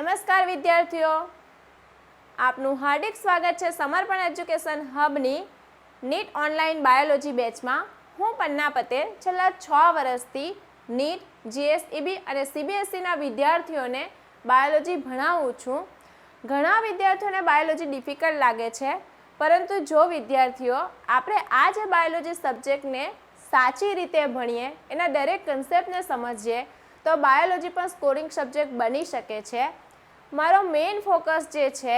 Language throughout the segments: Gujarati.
નમસ્કાર વિદ્યાર્થીઓ, આપનું હાર્દિક સ્વાગત છે સમર્પણ એજ્યુકેશન હબની નીટ ઓનલાઈન બાયોલોજી બેચમાં. હું પન્ના પટેલ છેલ્લા 6 વર્ષથી નીટ, જીએસઈબી અને સીબીએસઈના વિદ્યાર્થીઓને બાયોલોજી ભણાવું છું. ઘણા વિદ્યાર્થીઓને બાયોલોજી ડિફિકલ્ટ લાગે છે, પરંતુ જો વિદ્યાર્થીઓ આપણે આ જે બાયોલોજી સબ્જેક્ટને સાચી રીતે ભણીએ, એના દરેક કન્સેપ્ટને સમજીએ તો બાયોલોજી પણ સ્કોરિંગ સબ્જેક્ટ બની શકે છે. મારો મેઇન ફોકસ જે છે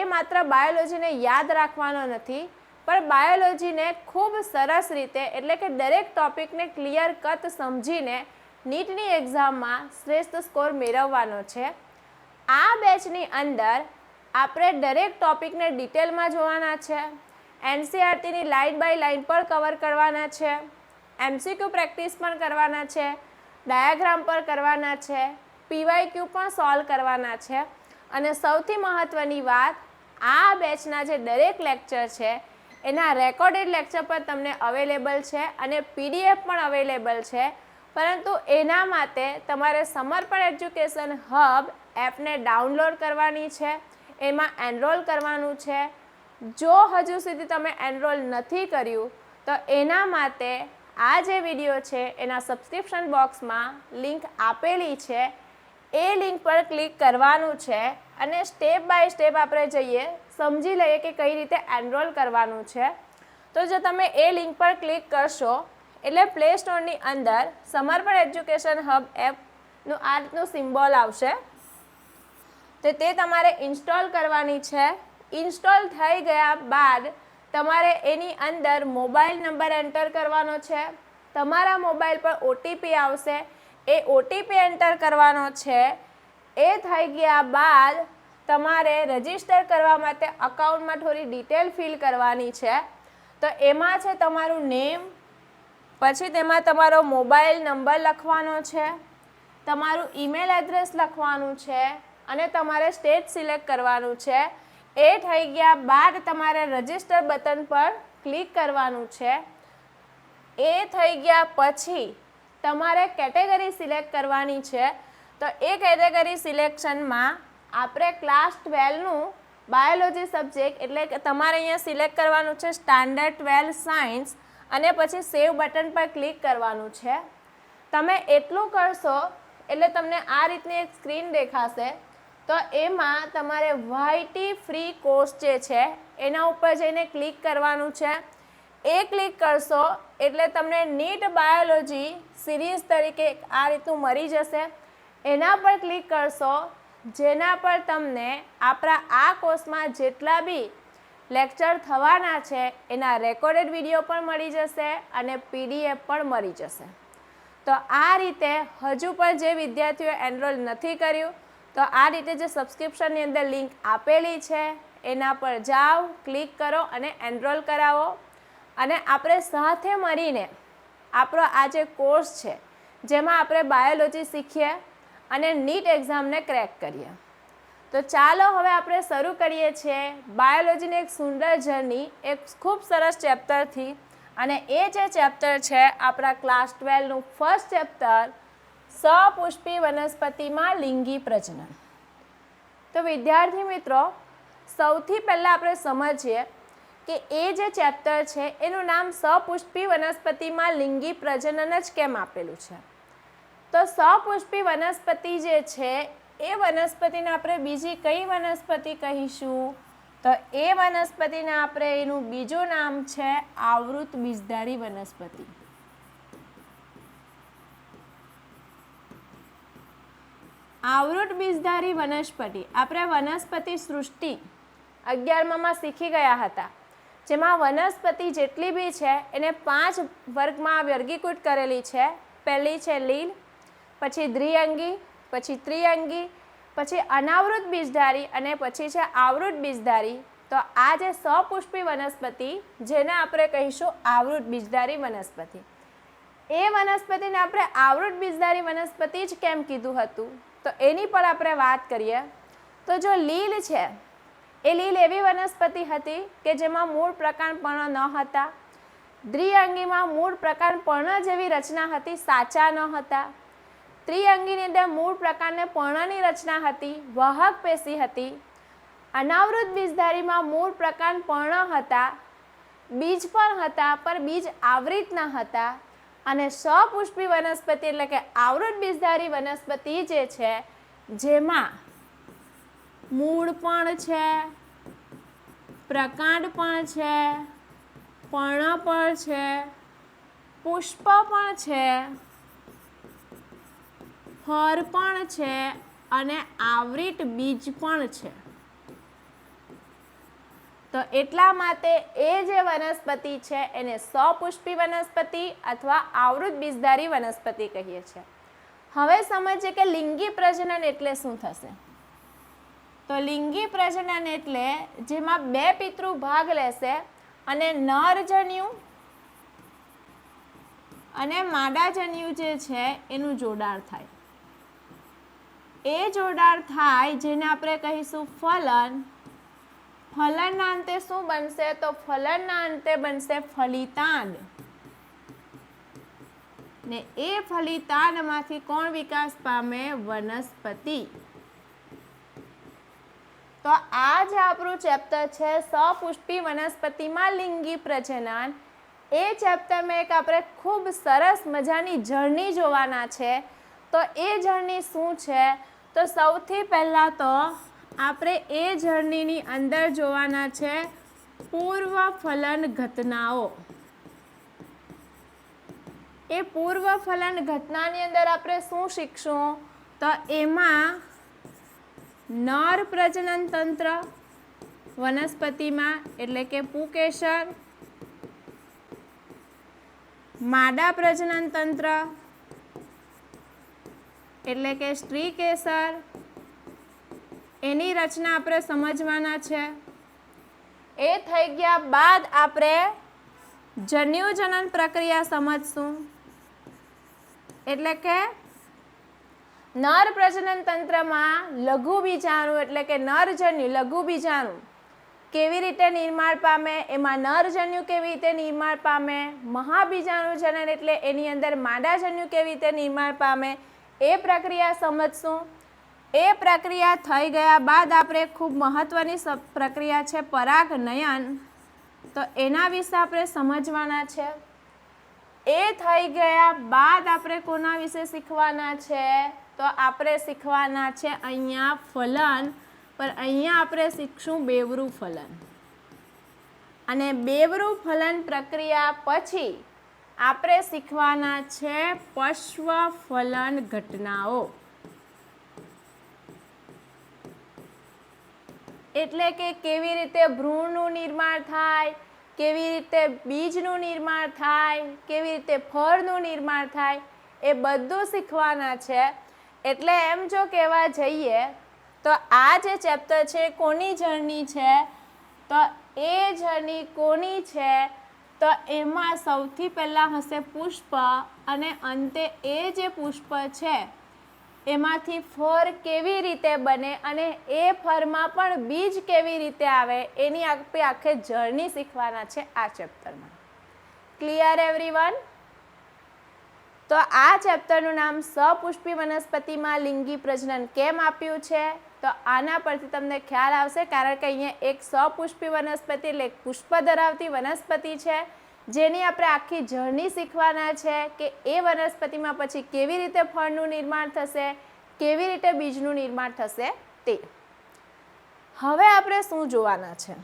એ માત્ર બાયોલોજીને યાદ રાખવાનો નથી, પણ બાયોલોજીને ખૂબ સરસ રીતે એટલે કે દરેક ટોપિકને ક્લિયર કટ સમજીને નીટની એક્ઝામમાં શ્રેષ્ઠ સ્કોર મેળવવાનો છે. આ બેચની અંદર આપણે દરેક ટોપિકને ડિટેલમાં જોવાના છે, એનસીઈઆરટીની લાઇન બાય લાઇન પર કવર કરવાના છે, એમસીક્યુ પ્રેક્ટિસ પણ કરવાના છે, ડાયાગ્રામ પર કરવાના છે, પીવાયક્યુ પણ સોલ્વ કરવાના છે. અને સૌથી મહત્ત્વની વાત, આ બેચના જે દરેક લેક્ચર છે એના રેકોર્ડેડ લેક્ચર પર તમને અવેલેબલ છે અને પીડીએફ પણ અવેલેબલ છે. પરંતુ એના માટે તમારે સમર્પણ એજ્યુકેશન હબ એપને ડાઉનલોડ કરવાની છે, એમાં એનરોલ કરવાનું છે. જો હજુ સુધી તમે એનરોલ નથી કર્યું તો એના માટે આ જે વિડીયો છે એના સબસ્ક્રિપ્શન બોક્સમાં લિંક આપેલી છે, એ લિંક પર ક્લિક કરવાનું છે અને સ્ટેપ બાય સ્ટેપ આપણે જઈએ, સમજી લઈએ કે કઈ રીતે એનરોલ કરવાનું છે. તો જો તમે એ લિંક પર ક્લિક કરશો એટલે પ્લે સ્ટોરની અંદર સમર્પણ એજ્યુકેશન હબ એપનું આ રીતનું સિમ્બોલ આવશે, તો તે તમારે ઇન્સ્ટોલ કરવાની છે. ઇન્સ્ટોલ થઈ ગયા બાદ તમારે એની અંદર મોબાઈલ નંબર એન્ટર કરવાનો છે. તમારા મોબાઈલ પર ઓટીપી આવશે, એ ઓટીપી એન્ટર કરવાનો છે. એ થઈ ગયા બાદ તમારે રજિસ્ટર કરવા માટે અકાઉન્ટમાં થોડી ડિટેલ ફિલ કરવાની છે. તો એમાં છે તમારું નેમ, પછી તેમાં તમારો મોબાઈલ નંબર લખવાનો છે, તમારું ઈમેલ એડ્રેસ લખવાનું છે અને તમારે સ્ટેટ સિલેક્ટ કરવાનું છે. એ થઈ ગયા બાદ તમારે રજિસ્ટર બટન પર ક્લિક કરવાનું છે. એ થઈ ગયા પછી તમારે કેટેગરી સિલેક્ટ કરવાની છે. તો એ કેટેગરી સિલેક્શનમાં આપણે ક્લાસ 12નું બાયોલોજી સબ્જેક્ટ એટલે કે તમારે અહીંયા સિલેક્ટ કરવાનું છે સ્ટાન્ડર્ડ 12 સાયન્સ અને પછી સેવ બટન પર ક્લિક કરવાનું છે. તમે એટલું કરશો એટલે તમને આ રીતની એક સ્ક્રીન દેખાશે. તો એમાં તમારે વાયટી ફ્રી કોર્સ જે છે એના ઉપર જઈને ક્લિક કરવાનું છે. એ ક્લિક કરશો એટલે તમને નીટ બાયોલોજી સિરીઝ તરીકે આ રીતનું મળી જશે. એના પર ક્લિક કરશો જેના પર તમને આપણા આ કોર્સમાં જેટલા બી લેક્ચર થવાના છે એના રેકોર્ડેડ વિડીયો પણ મળી જશે અને પીડીએફ પણ મળી જશે. તો આ રીતે હજુ પણ જે વિદ્યાર્થીઓ એનરોલ નથી કર્યું તો આ રીતે જે સબસ્ક્રિપ્શનની અંદર લિંક આપેલી છે એના પર જાઓ, ક્લિક કરો અને એનરોલ કરાવો. અને આપણે સાથે મળીને આપણો આ જે કોર્સ છે જેમાં આપણે બાયોલોજી શીખીએ અને નીટ એક્ઝામને ક્રેક કરીએ. તો ચાલો હવે આપણે શરૂ કરીએ છીએ બાયોલોજીની એક સુંદર જર્ની એક ખૂબ સરસ ચેપ્ટરથી. અને એ જે ચેપ્ટર છે આપણા ક્લાસ 12નું ફર્સ્ટ ચેપ્ટર, સપુષ્પી વનસ્પતિમાં લિંગી પ્રજનન. તો વિદ્યાર્થી મિત્રો, સૌથી પહેલાં આપણે સમજીએ કે એ જે ચેપ્ટર છે એનું નામ સપુષ્પી વનસ્પતિમાં લિંગી પ્રજનન જ કેમ આપેલું છે. તો સપુષ્પી વનસ્પતિ જે છે એ વનસ્પતિને આપણે બીજી કઈ વનસ્પતિ કહીશું? તો એ વનસ્પતિને આપણે એનું બીજું નામ છે આવૃત બીજધારી વનસ્પતિ. આવૃત બીજધારી વનસ્પતિ આપણે વનસ્પતિ સૃષ્ટિ 11માં શીખી ગયા હતા, જેમાં વનસ્પતિ જેટલી બી છે એને 5 વર્ગમાં વર્ગીકૃત કરેલી છે. પહેલી છે લીલ, પછી દ્વિઅંગી, પછી ત્રિઅંગી, પછી અનાવૃત બીજધારી અને પછી છે આવૃત બીજધારી. તો આ જે સપુષ્પી વનસ્પતિ જેને આપણે કહીશું આવૃત બીજધારી વનસ્પતિ, એ વનસ્પતિને આપણે આવૃત બીજધારી વનસ્પતિ જ કેમ કીધું હતું તો એની પર આપણે વાત કરીએ. તો જો લીલ છે એ લીલ એવી વનસ્પતિ હતી કે જેમાં મૂળ પ્રકાંડપર્ણ ન હતા. દ્વિઅંગીમાં મૂળ પ્રકાંડપર્ણ જેવી રચના હતી, સાચા ન હતા. ત્રિઅંગીની અંદર મૂળ પ્રકારને પર્ણની રચના હતી, વાહક પેશી હતી. અનાવૃત બીજધારીમાં મૂળ પ્રકાર પર્ણ હતા, બીજ પણ હતા પણ બીજ આવૃત ન હતા. અને સપુષ્પી વનસ્પતિ એટલે કે આવૃત બીજધારી વનસ્પતિ જે છે જેમાં મૂળ પણ છે, પ્રકાંડ પણ છે, પર્ણ પણ છે, પુષ્પ પણ છે, ફળ પણ છે અને આવૃત બીજ પણ છે. તો એટલા માટે એ જે વનસ્પતિ છે એને સપુષ્પી વનસ્પતિ અથવા આવૃત બીજધારી વનસ્પતિ કહીએ છીએ. હવે સમજીએ કે લિંગી પ્રજનન એટલે શું થશે. તો લિંગી પ્રજનન એટલે જેમાં બે પિતૃ ભાગ લેશે અને નરજન્યુ અને માદાજન્યુ જે છે એનું જોડાણ થાય. એ જોડાણ થાય જેને આપણે કહીશું ફલન. ફલનના અંતે શું બનશે? તો ફલનના અંતે બનશે ફલિતાંડ. ને એ ફલિતાંડમાંથી કોણ વિકાસ પામે? વનસ્પતિ. તો આ જે આપણું ચેપ્ટર છે સપુષ્પી વનસ્પતિમાં લિંગી પ્રજનન, એ ચેપ્ટરમાં એક આપણે ખૂબ સરસ મજાની જર્ની જોવાના છે. તો એ જર્ની શું છે? તો સૌથી પહેલાં તો આપણે એ જર્નીની અંદર જોવાના છે પૂર્વ ફલન ઘટનાઓ. એ પૂર્વ ફલન ઘટનાની અંદર આપણે શું શીખશું? તો એમાં નર પ્રજનન તંત્ર વનસ્પતિમાં એટલે કે પુકેસર, માદા પ્રજનન તંત્ર એટલે કે સ્ત્રીકેસર, એની રચના આપણે સમજવાના છે. એ થઈ ગયા બાદ આપણે જન્યુજનન પ્રક્રિયા સમજશું. એટલે કે નર પ્રજનન તંત્રમાં લઘુ બીજાણુ એટલે કે નરજન્યુ લઘુ બીજાણુ કેવી રીતે નિર્માણ પામે, એમાં નરજન્યુ કેવી રીતે નિર્માણ પામે, મહાબીજાણુ જનન એટલે એની અંદર માદાજન્યુ કેવી રીતે નિર્માણ પામે, એ પ્રક્રિયા સમજશું. એ પ્રક્રિયા થઈ ગયા બાદ આપણે ખૂબ મહત્વની પ્રક્રિયા છે પરાગનયન. તો એના વિશે આપણે સમજવાના છે. એ થઈ ગયા બાદ આપણે કોના વિશે શીખવાના છે? તો આપણે શીખવાના છે અહીંયા ફલન, પણ અહીંયા આપણે શીખશું બેવરું ફલન. અને બેવરું ફલન પ્રક્રિયા પછી આપણે શીખવાના છે પશ્વ ફલન ઘટનાઓ. એટલે કે કેવી રીતે ભ્રૂણનું નિર્માણ થાય, કેવી રીતે બીજનું નિર્માણ થાય, કેવી રીતે ફળનું નિર્માણ થાય, એ બધું શીખવાના છે. એટલે એમ જો કહેવા જઈએ તો આ જે ચેપ્ટર છે કોની જર્ની છે? તો એ જર્ની કોની છે? તો એમાં સૌથી પહેલાં હશે પુષ્પ અને અંતે એ જે પુષ્પ છે એમાંથી ફળ કેવી રીતે બને અને એ ફળમાં પણ બીજ કેવી રીતે આવે એની આપણે આખી જર્ની શીખવાના છે આ ચેપ્ટરમાં. Clear everyone? તો આ ચેપ્ટરનું નામ સપુષ્પી વનસ્પતિમાં લિંગી પ્રજનન કેમ આપ્યું છે? તો આના પરથી તમને ખ્યાલ આવશે, કારણ કે અહીંયા એક સપુષ્પી વનસ્પતિ એટલે પુષ્પ ધરાવતી વનસ્પતિ છે જેની આપણે આખી જર્ની શીખવાના છે કે એ વનસ્પતિમાં પછી કેવી રીતે ફળનું નિર્માણ થશે, કેવી રીતે બીજનું નિર્માણ થશે તે. હવે આપણે શું જોવાના છે?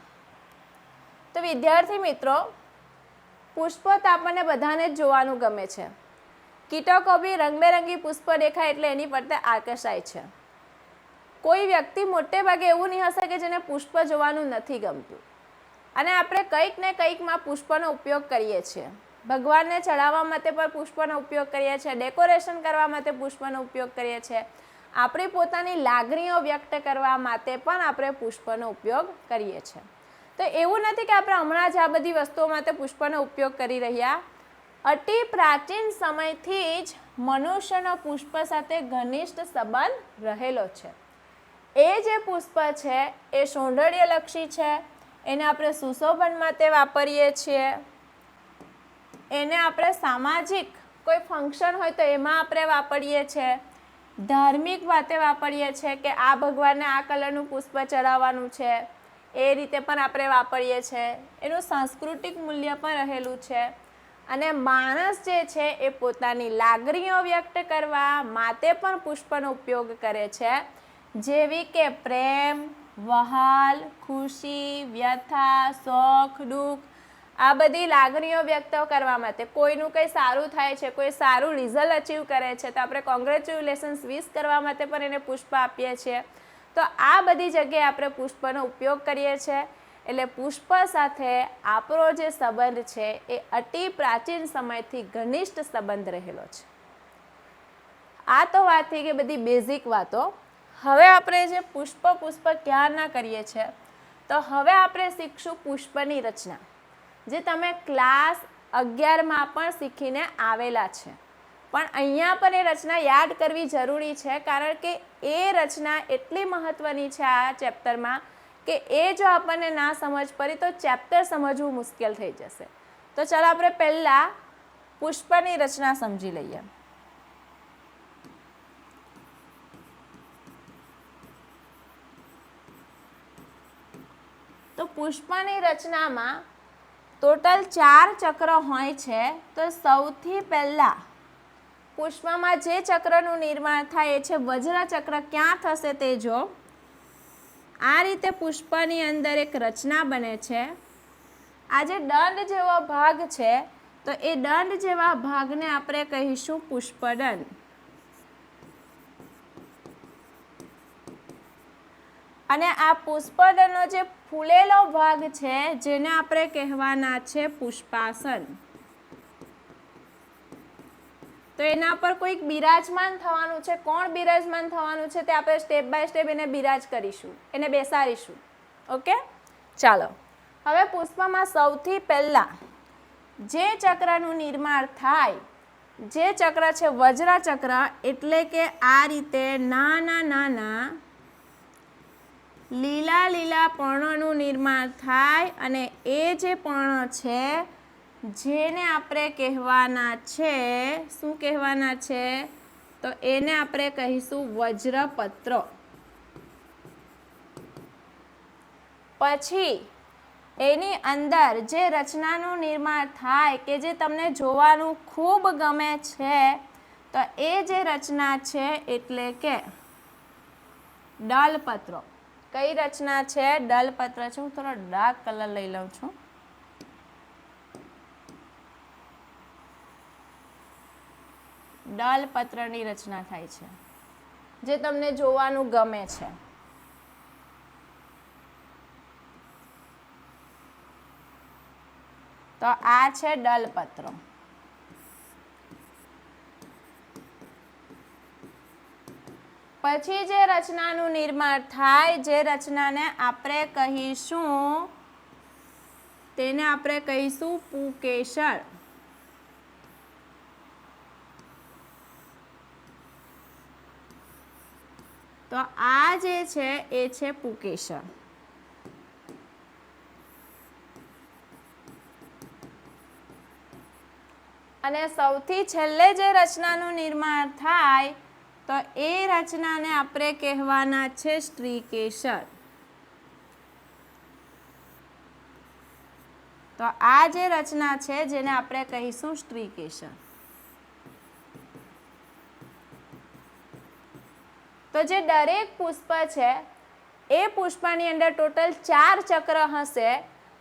તો વિદ્યાર્થી મિત્રો, પુષ્પ તો આપણને બધાને જ જોવાનું ગમે છે. કીટકો બી રંગબેરંગી પુષ્પ દેખાય એટલે એની ફરતે આકર્ષાય છે. કોઈ વ્યક્તિ મોટે ભાગે એવું નહીં હશે કે જેને પુષ્પ જોવાનું નથી ગમતું. અને આપણે કંઈક ને કંઈકમાં પુષ્પનો ઉપયોગ કરીએ છીએ. ભગવાનને ચડાવવા માટે પણ પુષ્પનો ઉપયોગ કરીએ છીએ, ડેકોરેશન કરવા માટે પુષ્પનો ઉપયોગ કરીએ છીએ, આપણી પોતાની લાગણીઓ વ્યક્ત કરવા માટે પણ આપણે પુષ્પનો ઉપયોગ કરીએ છીએ. તો એવું નથી કે આપણે હમણાં જ આ બધી વસ્તુઓ માટે પુષ્પનો ઉપયોગ કરી રહ્યા. અતિ પ્રાચીન સમયથી જ મનુષ્યનો પુષ્પ સાથે ઘનિષ્ઠ સંબંધ રહેલો છે. એ જે પુષ્પ છે એ સૌંદર્યલક્ષી છે, એને આપણે સુશોભન માટે વાપરીએ છીએ, એને આપણે સામાજિક કોઈ ફંક્શન હોય તો એમાં આપણે વાપરીએ છીએ, ધાર્મિક વાતે વાપરીએ છીએ કે આ ભગવાનને આ કલરનું પુષ્પ ચડાવવાનું છે, એ રીતે પણ આપણે વાપરીએ છીએ. એનું સાંસ્કૃતિક મૂલ્ય પણ રહેલું છે. અને માણસ જે છે એ પોતાની લાગણીઓ વ્યક્ત કરવા માટે પણ પુષ્પનો ઉપયોગ કરે છે, જેવી કે પ્રેમ, વહાલ, ખુશી, વ્યથા, શોખ, દુઃખ, આ બધી લાગણીઓ વ્યક્ત કરવા માટે. કોઈનું કંઈ સારું થાય છે, કોઈ સારું રિઝલ્ટ અચીવ કરે છે, તો આપણે કોંગ્રેચ્યુલેશન્સ વિશ કરવા માટે પણ એને પુષ્પ આપીએ છીએ. તો આ બધી જગ્યાએ આપણે પુષ્પનો ઉપયોગ કરીએ છીએ. એટલે પુષ્પ સાથે આપણો જે સંબંધ છે એ અતિ પ્રાચીન સમયથી ઘનિષ્ઠ સંબંધ રહેલો છે. આ તો વાત થઈ ગઈ બધી બેઝિક વાતો. હવે આપણે જે પુષ્પ ક્યારના કરીએ છીએ, તો હવે આપણે શીખશું પુષ્પની રચના, જે તમે ક્લાસ 11માં પણ શીખીને આવેલા છે. પણ અહીંયા પણ એ રચના યાદ કરવી જરૂરી છે, કારણ કે એ રચના એટલી મહત્ત્વની છે આ ચેપ્ટરમાં કે એ જો આપણને ના સમજ પડી તો ચેપ્ટર સમજવું મુશ્કેલ થઈ જશે. તો ચાલો આપણે પહેલાં પુષ્પની રચના સમજી લઈએ. તો પુષ્પની રચનામાં ટોટલ 4 ચક્ર હોય છે. તો સૌથી પહેલાં પુષ્પમાં જે ચક્રનું નિર્માણ થાય એ છે વજ્ર ચક્ર. ક્યાં થશે તે જો. આ રીતે પુષ્પની અંદર એક રચના બને છે. આ જે દંડ જેવો ભાગ છે, તો એ દંડ જેવા ભાગને આપણે કહીશું પુષ્પદંડ. અને આ પુષ્પદંડનો જે ફૂલેલો ભાગ છે, જેને આપણે કહેવાના છે પુષ્પાસન. તો એના પર કોઈક બિરાજમાન થવાનું છે. કોણ બિરાજમાન થવાનું છે તે આપણે સ્ટેપ બાય સ્ટેપ એને બિરાજ કરીશું, એને બેસાડીશું. ઓકે, ચાલો. હવે પુષ્પમાં સૌથી પહેલાં જે ચક્રનું નિર્માણ થાય, જે ચક્ર છે વજ્ર ચક્ર, એટલે કે આ રીતે નાના નાના લીલા લીલા પર્ણોનું નિર્માણ થાય. અને એ જે પર્ણ છે જેને આપણે કહેવાના છે, શું કહેવાના છે, તો એને આપણે કહીશું વજ્રપત્ર. પછી એની અંદર જે રચનાનું નિર્માણ થાય કે જે તમને જોવાનું ખૂબ ગમે છે, તો એ જે રચના છે એટલે કે દલપત્ર. કઈ રચના છે? દલપત્ર છે. હું થોડો ડાર્ક કલર લઈ લઉં છું. દલપત્રની રચના થાય છે, જે તમને જોવાનું ગમે છે. તો આ છે દલપત્ર. પછી જે રચનાનું નિર્માણ થાય, જે રચનાને આપણે કહીશું, તેને આપણે કહીશું પુંકેસર. તો આ જે છે એ છે પુંકેસર. અને સૌથી છેલ્લે જે રચનાનું નિર્માણ થાય, તો એ રચનાને આપણે કહેવાના છે સ્ત્રીકેસર. તો આ જે રચના છે જેને આપણે કહીશું સ્ત્રીકેસર. તો જે દરેક પુષ્પ છે એ પુષ્પની અંદર ટોટલ 4 ચક્ર હશે.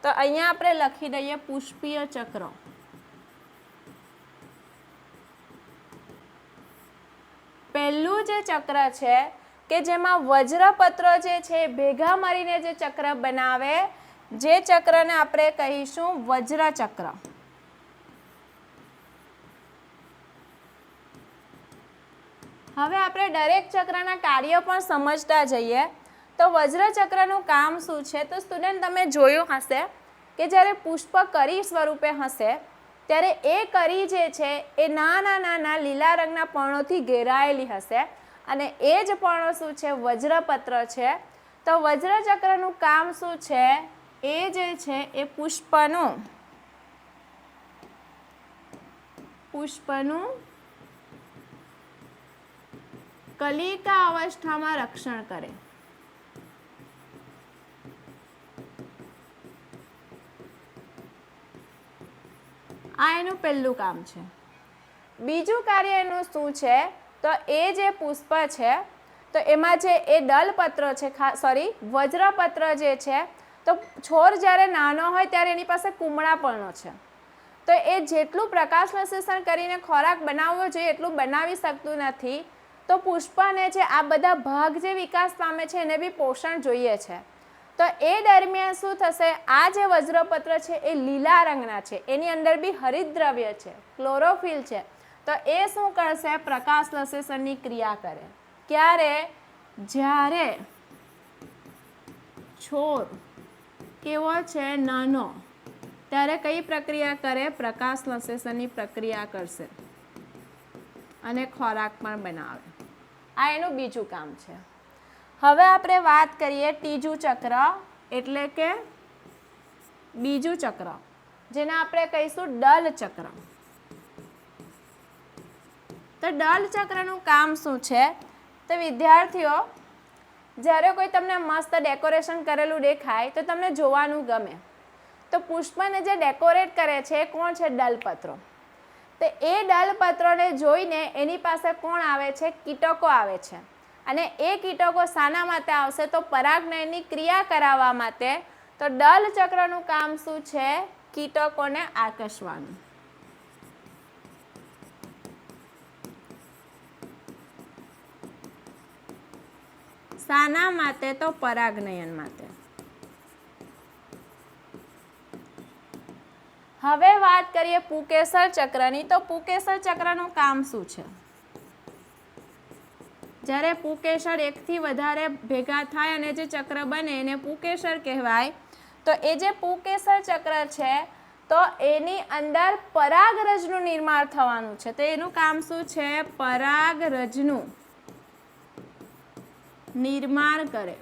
તો અહીંયા આપણે લખી દઈએ પુષ્પીય ચક્ર. પહેલું જે ચક્ર છે કે જેમાં વજ્રપત્રો જે છે ભેગા મળીને જે ચક્ર બનાવે, જે ચક્રને આપણે કહીશું વજ્ર ચક્ર. હવે આપણે દરેક ચક્રના કાર્ય પણ સમજતા જઈએ. તો વજ્ર ચક્રનું કામ શું છે? તો સ્ટુડન્ટ તમે જોયું હશે કે જ્યારે પુષ્પ કરી સ્વરૂપે હશે, ત્યારે એ કરી જે છે એ નાના નાના લીલા રંગના પર્ણોથી ઘેરાયેલી હશે. અને એ જ પર્ણો શું છે? વજ્રપત્ર છે. તો વજ્ર ચક્રનું કામ શું છે? એ જે છે એ પુષ્પનું કલિકા અવસ્થામાં રક્ષણ કરે. આ એનું પહેલું કામ છે. બીજું કાર્ય એનું શું છે? તો એ જે પુષ્પ છે તો એમાં જે એ દલપત્ર છે, વજ્રપત્ર જે છે, તો છોડ જ્યારે નાનો હોય ત્યારે એની પાસે કુમળાપણો છે. તો એ જેટલું પ્રકાશ સંશ્લેષણ કરીને ખોરાક બનાવવો જોઈએ એટલું બનાવી શકતું નથી. તો પુષ્પને જે આ બધા ભાગ જે વિકાસ પામે છે એને બી પોષણ જોઈએ છે. તો એ દરમિયાન શું થશે? આ જે વજ્રપત્ર છે એ લીલા રંગના છે, એની અંદર બી હરિતદ્રવ્ય છે, ક્લોરોફિલ છે. તો એ શું કરશે? પ્રકાશ સંશ્લેષણની ક્રિયા કરે. ક્યારે? જ્યારે છોડ કેવો છે? નાનો, ત્યારે કઈ પ્રક્રિયા કરે? પ્રકાશ સંશ્લેષણની પ્રક્રિયા કરશે અને ખોરાક પણ બનાવે. આ એનું બીજું કામ છે. હવે આપણે વાત કરીએ ત્રીજું ચક્ર, એટલે કે બીજું ચક્ર, જેને આપણે કહીશું દલ ચક્ર. તો દલ ચક્રનું કામ શું છે? તો વિદ્યાર્થીઓ, જ્યારે કોઈ તમને મસ્ત ડેકોરેશન કરેલું દેખાય તો તમને જોવાનું ગમે. તો પુષ્પને જે ડેકોરેટ કરે છે એ કોણ છે? દલપત્રો. તો એ દલપત્રોને જોઈને એની પાસે કોણ આવે છે? કીટકો આવે છે. અને એ કીટકો શાના માટે આવશે? તો પરાગનયનની ક્રિયા કરાવવા માટે. તો દલ ચક્રનું કામ શું છે? કીટકોને આકર્ષવાનું. શાના માટે? તો પરાગનયન માટે. હવે વાત કરીએ પુંકેસર ચક્રની. તો પુંકેસર ચક્રનું કામ શું છે? જ્યારે પુંકેસર એકથી વધારે ભેગા થાય અને જે ચક્ર બને એને પુંકેસર કહેવાય. તો એ જે પુંકેસર ચક્ર છે તો એની અંદર પરાગરજનું નિર્માણ થવાનું છે. તો એનું કામ શું છે? પરાગરજનું નિર્માણ કરે.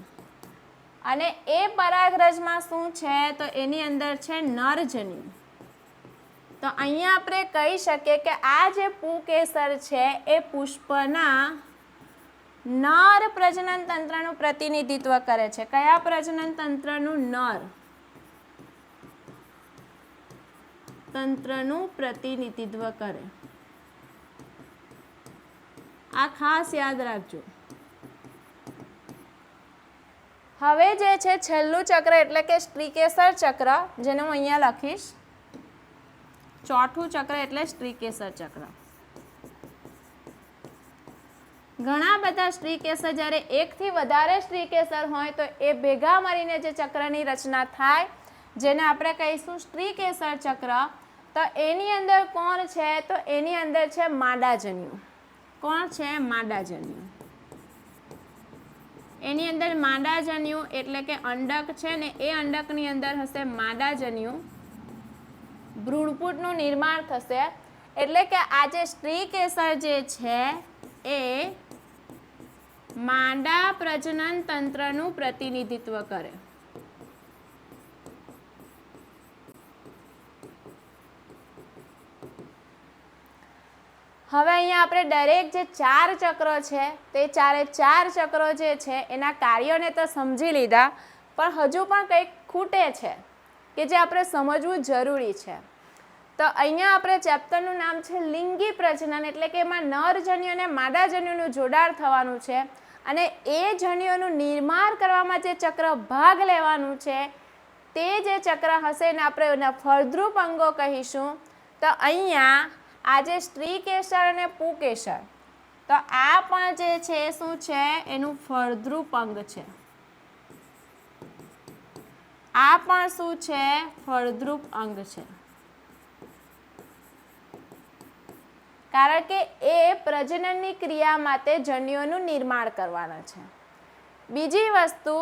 અને એ પરાગરજમાં શું છે? તો એની અંદર છે નરજન્યુ. તો અહીંયા આપણે કહી શકીએ કે આ જે પુંકેસર છે એ પુષ્પના નર પ્રજનન તંત્રનું પ્રતિનિધિત્વ કરે છે. કયા પ્રજનન તંત્રનું? નર તંત્રનું પ્રતિનિધિત્વ કરે. આ ખાસ યાદ રાખજો. હવે જે છે છેલ્લું ચક્ર એટલે કે સ્ત્રીકેસર ચક્ર, જેને હું અહીંયા લખીશ. ચોથું ચક્ર એટલે સ્ત્રીકેસર ચક્ર. ઘણા બધા સ્ત્રીકેસર, જ્યારે એકથી વધારે સ્ત્રીકેસર હોય તો એ ભેગા મળીને જે ચક્રની રચના થાય, જેને આપણે કહીશું સ્ત્રીકેસર ચક્ર. તો એની અંદર કોણ છે? તો એની અંદર છે માદાજન્યુ. કોણ છે? માદાજન્યુ. એની અંદર માદાજન્યુ એટલે કે અંડક છે ને, એ અંડકની અંદર હશે માદાજન્યુ. ભ્રૂણપુટનું નિર્માણ થશે. એટલે કે આ જે સ્ત્રીકેસર જે છે એ માદા પ્રજનન તંત્રનું પ્રતિનિધિત્વ કરે. હવે અહીંયા આપણે દરેક જે 4 ચક્રો છે તે ચારે 4 ચક્રો જે છે એના કાર્યોને તો સમજી લીધા, પણ હજુ પણ કંઈક ખૂટે છે કે જે આપણે સમજવું જરૂરી છે. તો અહીંયા આપણે ચેપ્ટરનું નામ છે લિંગી પ્રજનન, એટલે કે એમાં નરજન્યુ અને માદાજન્યુનું જોડાણ થવાનું છે. અને એ જન્યુઓનું નિર્માણ કરવામાં જે ચક્ર ભાગ લેવાનું છે તે જે ચક્ર હશે એને આપણે એના ફળદ્રુપ અંગો કહીશું. તો અહીંયા આજે સ્ત્રીકેસર અને પુંકેસર, તો આ પણ જે છે શું છે? એનું ફળદ્રુપ અંગ છે. આ પણ શું છે? ફળદ્રુપ અંગ છે. કારણ કે એ પ્રજનનની ક્રિયા માટે જન્યુઓનું નિર્માણ કરવાના છે. બીજી વસ્તુ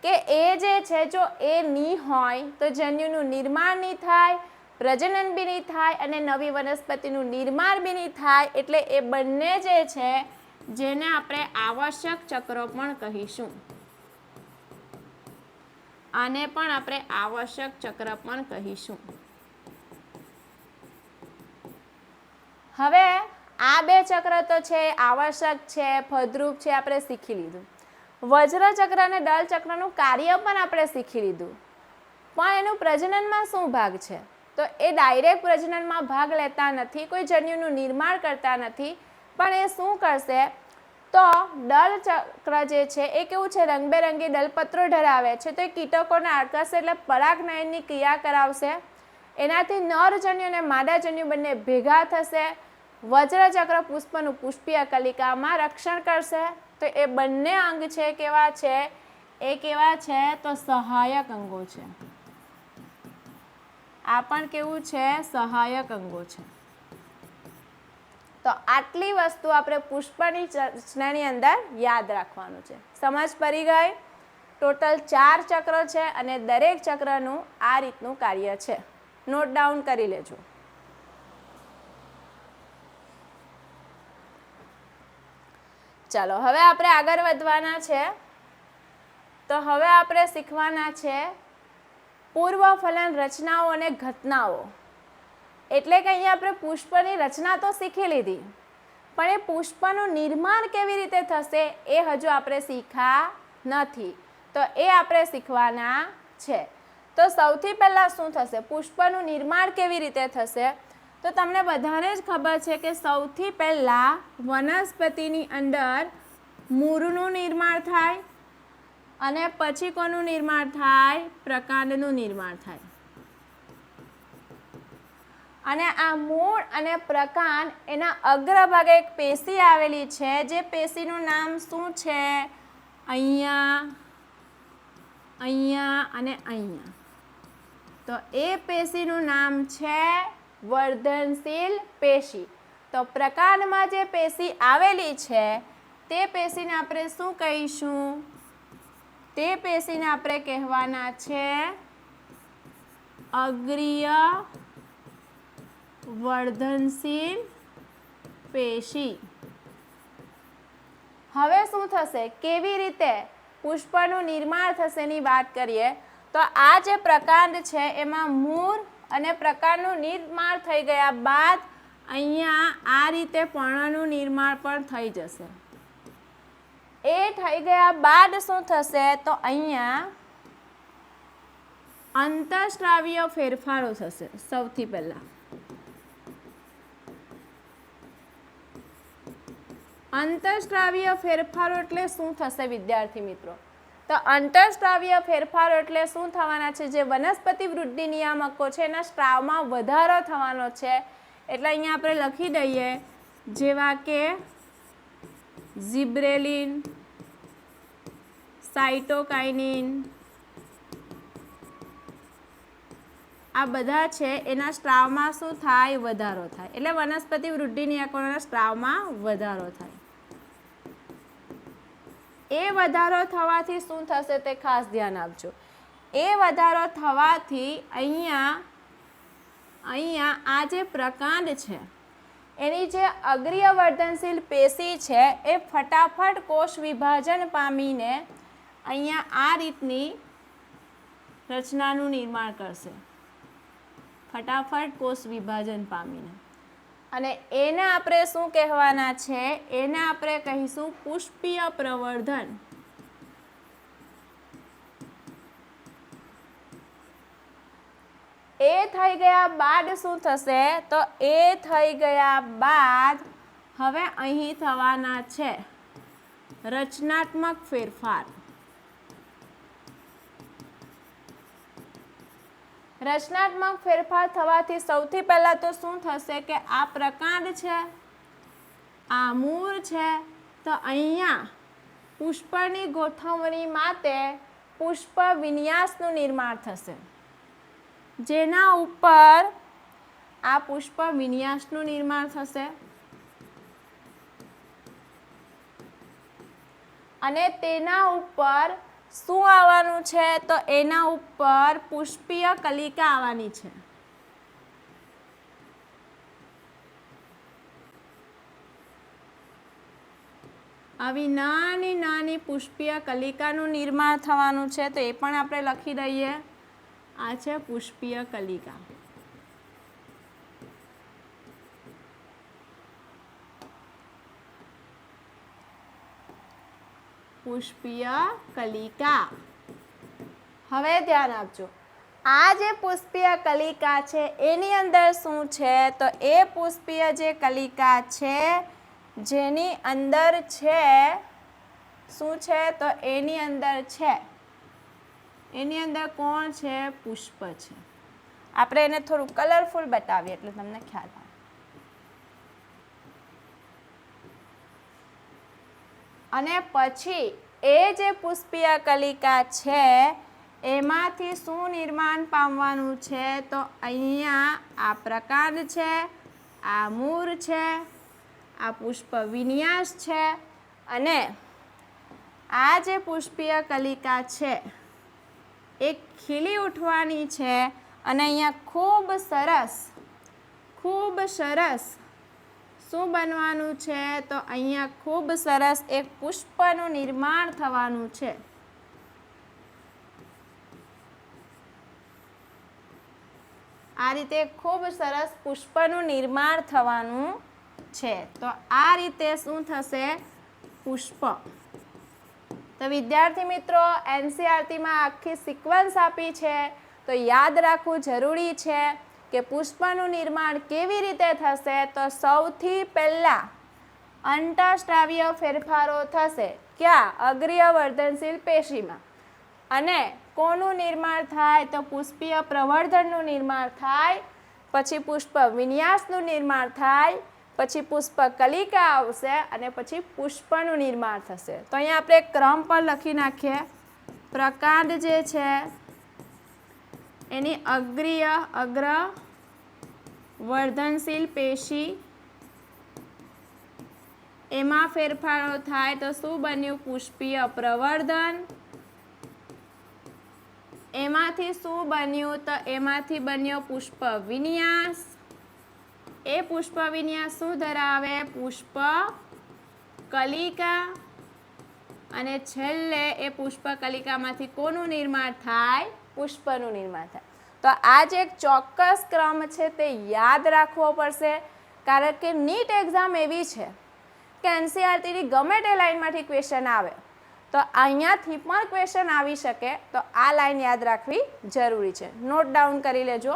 કે એ જે છે જો એ નહીં હોય તો જન્યુનું નિર્માણ નહીં થાય, પ્રજનન બી નહીં થાય અને નવી વનસ્પતિનું નિર્માણ બી નહીં થાય. એટલે એ બંને જે છે જેને આપણે આવશ્યક ચક્રો પણ કહીશું. આને પણ આપણે આવશ્યક ચક્ર પણ કહીશું. હવે આ બે ચક્ર તો છે આવશ્યક છે, ફળદ્રુપ છે, આપણે શીખી લીધું. વજ્રચક્ર અને દળ ચક્રનું કાર્ય પણ આપણે શીખી લીધું. પણ એનું પ્રજનનમાં શું ભાગ છે? તો એ ડાયરેક્ટ પ્રજનનમાં ભાગ લેતા નથી, કોઈ જન્યુનું નિર્માણ કરતા નથી, પણ એ શું કરશે? તો દળ ચક્ર જે છે એ કેવું છે, રંગબેરંગી દળપત્રો ધરાવે છે. તો એ કીટકોને આકર્ષે એટલે પરાગનયનની ક્રિયા કરાવશે. એનાથી નરજન્યુ અને માદાજન્યુ બંને ભેગા થશે. વજ્રચક્ર પુષ્પનું પુષ્પીય કલિકામાં રક્ષણ કરશે. તો એ બંને અંગ છે કેવા છે? એ કેવા છે? તો સહાયક અંગો છે. આ પણ કેવું છે? સહાયક અંગો છે. તો આટલી વસ્તુ આપણે પુષ્પની રચનાની અંદર યાદ રાખવાનું છે. સમજ પડી ગઈ? ટોટલ 4 ચક્ર છે અને દરેક ચક્રનું આ રીતનું કાર્ય છે. નોટ ડાઉન કરી લેજો. ચાલો હવે આપણે આગળ વધવાના છે. તો હવે આપણે શીખવાના છે પૂર્વફલન રચનાઓ અને ઘટનાઓ. એટલે કે અહીંયા આપણે પુષ્પની રચના તો શીખી લીધી, પણ એ પુષ્પનું નિર્માણ કેવી રીતે થશે એ હજુ આપણે શીખ્યા નથી. તો એ આપણે શીખવાના છે. તો સૌથી પહેલાં શું થશે? પુષ્પનું નિર્માણ કેવી રીતે થશે? તો તમને બધાને જ ખબર છે કે સૌથી પહેલાં વનસ્પતિની અંદર મૂળનું નિર્માણ થાય અને પછી કોનું નિર્માણ થાય? પ્રકાંડનું નિર્માણ થાય. અને આ મૂળ અને પ્રકાંડ એના અગ્રભાગે એક પેશી આવેલી છે, જે પેશીનું નામ શું છે? અહીંયા, અહીંયા અને અહીંયા. તો એ પેશીનું નામ છે વર્ધનશીલ પેશી. તો પ્રકાંડમાં જે પેશી આવેલી છે તે પેશીને આપણે શું કહીશું? તે પેશીને આપણે કહેવાના છે અગ્રીય વર્ધનશીલ પેશી. હવે શું થશે? કેવી રીતે પુષ્પનું નિર્માણ થશે એની વાત કરીએ. તો આ જે પ્રકાંડ છે એમાં મૂળ અને પ્રકાંડનું નિર્માણ થઈ ગયા બાદ અહીંયા આ રીતે પર્ણનું નિર્માણ પણ થઈ જશે. એ થઈ ગયા બાદ શું થશે? તો અહીંયા અંતઃસ્રાવીય ફેરફારો થશે. સૌથી પહેલા અંતઃસ્રાવીય ફેરફારો એટલે શું થશે વિદ્યાર્થી મિત્રો? તો અંતઃસ્રાવીય ફેરફારો એટલે શું થવાના છે? જે વનસ્પતિ વૃદ્ધિ નિયામકો છે એના સ્ત્રાવમાં વધારો થવાનો છે. એટલે અહીંયા આપણે લખી દઈએ, જેવા કે ઝિબ્રેલિન, સાઇટોકાઇનિન, આ બધા છે એના સ્ત્રાવમાં શું થાય? વધારો થાય. એટલે વનસ્પતિ વૃદ્ધિ નિયામકોના સ્ત્રાવમાં વધારો થાય. એ વધારો થવાથી શું થશે તે ખાસ ધ્યાન આપજો. એ વધારો થવાથી અહીંયા આ જે પ્રકાંડ છે એની જે અગ્રીય વર્ધનશીલ પેશી છે એ ફટાફટ કોષ વિભાજન પામીને અહીંયા આ રીતની રચનાનું નિર્માણ કરશે. ફટાફટ કોષ વિભાજન પામીને. અને એને આપણે શું કહેવાના છે? એને આપણે કહીશું પુષ્પીય પ્રવર્ધન. એ થઈ ગયા બાદ શું થશે? તો એ થઈ ગયા બાદ હવે અહીં થવાના છે રચનાત્મક ફેરફાર. રચનાત્મક ફેરફાર થવાથી સૌથી પહેલાં તો શું થશે કે આ પ્રકાંડ છે, આ મૂળ છે, તો અહીંયા પુષ્પની ગોઠવણી માટે પુષ્પ વિન્યાસનું નિર્માણ થશે. જેના ઉપર આ પુષ્પ વિન્યાસનું નિર્માણ થશે અને તેના ઉપર શું આવવાનું છે? તો એના ઉપર પુષ્પીય કલિકા આવવાની છે. આવી નાની નાની પુષ્પીય કલિકાનું નિર્માણ થવાનું છે. તો એ પણ આપણે લખી દઈએ. આ છે પુષ્પીય કલિકા. પુષ્પીય કલિકા. હવે ધ્યાન આપજો, આ જે પુષ્પીય કલિકા છે એની અંદર શું છે? તો એ પુષ્પીય જે કલિકા છે જેની અંદર છે શું છે? તો એની અંદર કોણ છે? પુષ્પ છે. આપણે એને થોડું કલરફુલ બતાવીએ એટલે તમને ખ્યાલ આવે. અને પછી એ જે પુષ્પીય કલિકા છે એમાંથી શું નિર્માણ પામવાનું છે? તો અહીંયા આ પ્રકાંડ છે, આ મૂળ છે, આ પુષ્પ વિન્યાસ છે અને આ જે પુષ્પીય કલિકા છે એ ખીલી ઉઠવાની છે અને અહીંયા ખૂબ સરસ શું બનવાનું છે? તો અહીંયા ખૂબ સરસ એક પુષ્પનું નિર્માણ થવાનું છે. આ રીતે ખૂબ સરસ પુષ્પનું નિર્માણ થવાનું છે. તો આ રીતે શું થશે? પુષ્પ. તો વિદ્યાર્થી મિત્રો, એનસીઈઆરટીમાં આખી સિક્વન્સ આપી છે તો યાદ રાખવું જરૂરી છે કે પુષ્પનું નિર્માણ કેવી રીતે થશે. તો સૌથી પહેલાં અંતઃસ્ત્રાવીય ફેરફારો થશે. ક્યાં? અગ્રીય વર્ધનશીલ પેશીમાં. અને કોનું નિર્માણ થાય? તો પુષ્પીય પ્રવર્ધનનું નિર્માણ થાય, પછી પુષ્પ વિન્યાસનું નિર્માણ થાય, પછી પુષ્પ કલિકા આવશે અને પછી પુષ્પનું નિર્માણ થશે. તો અહીંયા આપણે ક્રમ પર લખી નાખીએ. પ્રકાંડ જે છે એની અગ્ર વર્ધનશીલ પેશી એમાં ફેરફારો થાય તો શું બન્યું? પુષ્પીય પ્રવર્ધન. એમાંથી શું બન્યું? તો એમાંથી બન્યો પુષ્પ વિન્યાસ. એ પુષ્પ વિન્યાસ શું ધરાવે? પુષ્પ કલિકા. અને છેલ્લે એ પુષ્પ કલિકામાંથી કોનું નિર્માણ થાય? પુષ્પનું નિર્માણ થાય. તો આ જે એક ચોક્કસ ક્રમ છે તે યાદ રાખવો પડશે, કારણ કે નીટ એક્ઝામ એવી છે કે એનસીઈઆરટીની ગમે તે લાઇનમાંથી ક્વેશ્ચન આવે તો અહીંયાથી પણ ક્વેશ્ચન આવી શકે. તો આ લાઈન યાદ રાખવી જરૂરી છે. નોટ ડાઉન કરી લેજો.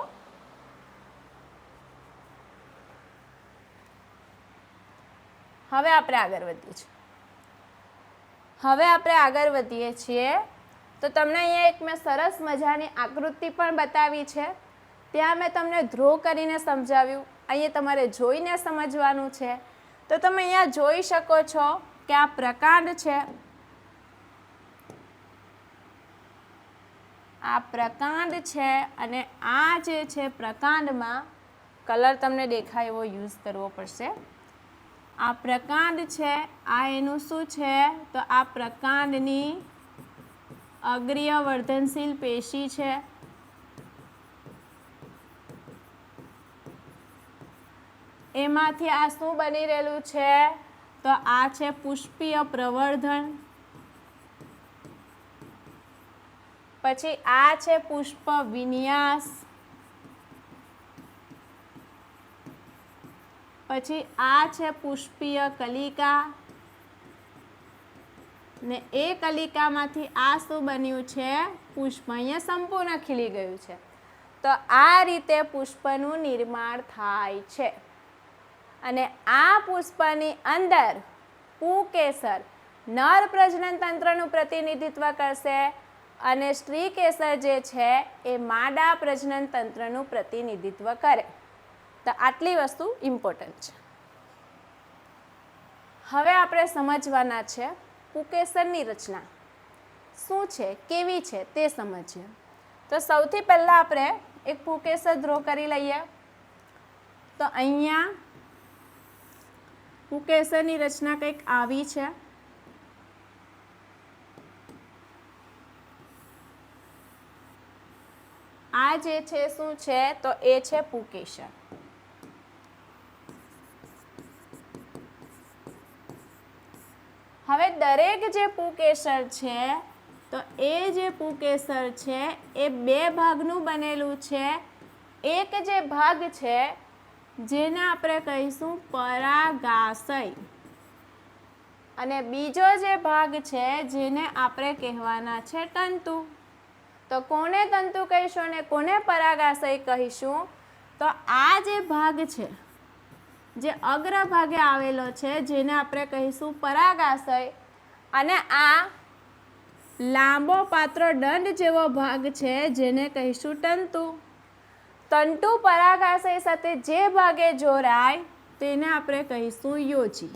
હવે આપણે આગળ વધીએ છીએ. તો તમને અહીંયા એક મેં સરસ મજાની આકૃતિ પણ બતાવી છે. ત્યાં મેં તમને ડ્રો કરીને સમજાવ્યું. અહીંયા તમારે જોઈને સમજવાનું છે. તો તમે અહીંયા જોઈ શકો છો કે આ પ્રકાંડ છે. આ પ્રકાંડ છે અને આ જે છે પ્રકાંડમાં કલર તમને દેખાય એવો યુઝ કરવો પડશે. આ પ્રકાંડ છે, આ એનું શું છે? તો આ પ્રકાંડની અગ્રીય વર્ધનશીલ પેશી છે. એમાંથી આ શું બની રહેલું છે? તો આ છે પુષ્પીય પ્રવર્ધન. પછી આ છે પુષ્પ વિન્યાસ. પછી આ છે પુષ્પીય કલિકા ને એ કલિકામાંથી આ શું બન્યું છે? પુષ્પ. અહીંયા સંપૂર્ણ ખીલી ગયું છે. તો આ રીતે પુષ્પનું નિર્માણ થાય છે. અને આ પુષ્પની અંદર પુકેસર નર પ્રજનન તંત્રનું પ્રતિનિધિત્વ કરશે અને સ્ત્રી કેસર જે છે એ માદા પ્રજનન તંત્રનું પ્રતિનિધિત્વ કરે. તો આટલી વસ્તુ ઇમ્પોર્ટન્ટ છે. હવે આપણે સમજવાના છે પુકેસરની રચના શું છે, કેવી છે તે સમજીએ. તો સૌથી પહેલાં આપણે એક પુકેસર ડ્રો કરી લઈએ. તો અહીંયા પુકેસરની રચના કંઈક આવી છે. આ જે છે શું છે? તો એ છે પુકેસર. હવે દરેક જે પુકેસર છે તો એ જે પુકેસર છે એ બે ભાગનું બનેલું છે. એક જે ભાગ છે જેને આપણે કહીશું પરાગાશય અને બીજો જે ભાગ છે જેને આપણે કહેવાના છે તંતુ. તો કોને તંતુ કહીશું અને કોને પરાગાશય કહીશું? તો આ જે ભાગ છે જે અગ્રભાગે આવેલો છે જેને આપણે કહીશું પરાગાશય, અને આ લાંબો પાતળો દંડ જેવો ભાગ છે જેને કહીશું તંતુ. તંતુ પરાગાશય સાથે જે ભાગે જોડાય તેને આપણે કહીશું યોજી.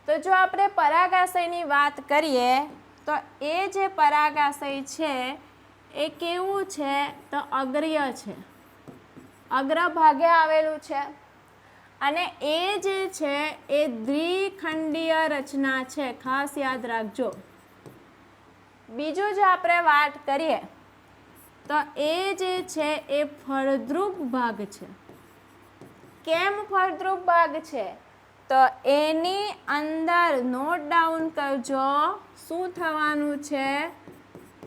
તો જો આપણે પરાગાશયની વાત કરીએ તો એ જે પરાગાશય છે એ કેવું છે? તો અગ્રીય છે, અગ્રભાગે આવેલું છે, અને એ જે છે એ દ્વિખંડીય રચના છે, ખાસ યાદ રાખજો. બીજું જો આપણે વાત કરીએ તો એ જે છે એ ફળદ્રુપ ભાગ છે. કેમ ફળદ્રુપ ભાગ છે? તો એની અંદર નોટ ડાઉન કરજો શું થવાનું છે?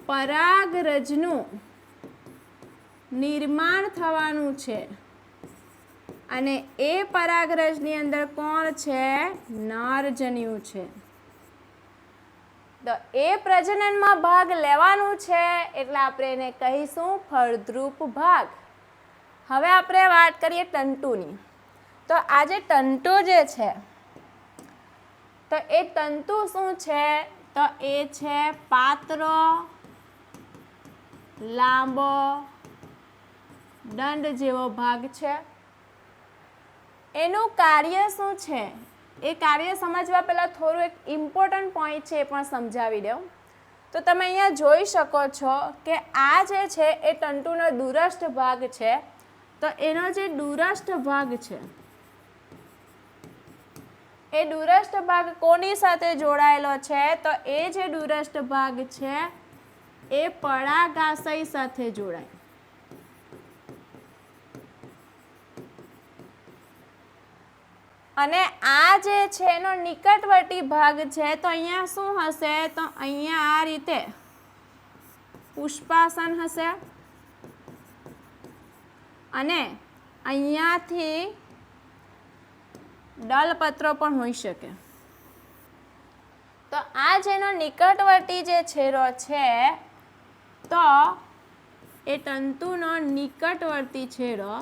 પરાગરજનું નિર્માણ થવાનું છે, અને એ પરાગરજની અંદર કોણ છે? નરજન્યુ છે. તો એ પ્રજનનમાં ભાગ લેવાનું છે એટલે આપણે એને કહીશું ફળદ્રુપ ભાગ. હવે આપણે વાત કરીએ તંતુની. તો આ જે તંતુ જે છે તો એ તંતુ શું છે? તો એ છે પાતળો લાંબો દંડ જેવો ભાગ છે. એનું કાર્ય શું છે? એ કાર્ય સમજવા પહેલાં થોડું એક ઇમ્પોર્ટન્ટ પોઈન્ટ છે એ પણ સમજાવી દઉં. તો તમે અહીંયા જોઈ શકો છો કે આ જે છે એ તંતુનો દૂરસ્થ ભાગ છે. તો એનો જે દૂરસ્થ ભાગ છે એ દૂરસ્થ ભાગ કોની સાથે જોડાયેલો છે? તો એ જે દૂરસ્થ ભાગ છે એ પરાગાશય સાથે જોડાય. અને આ જે છે એનો નિકટવર્તી ભાગ છે. તો અહીંયા શું હશે? તો અહીંયા આ રીતે પુષ્પાસન હશે, અને અહીંયાથી દલપત્રો પણ હોઈ શકે. તો આ જેનો નિકટવર્તી જે છેડો છે તો એ તંતુનો નિકટવર્તી છેડો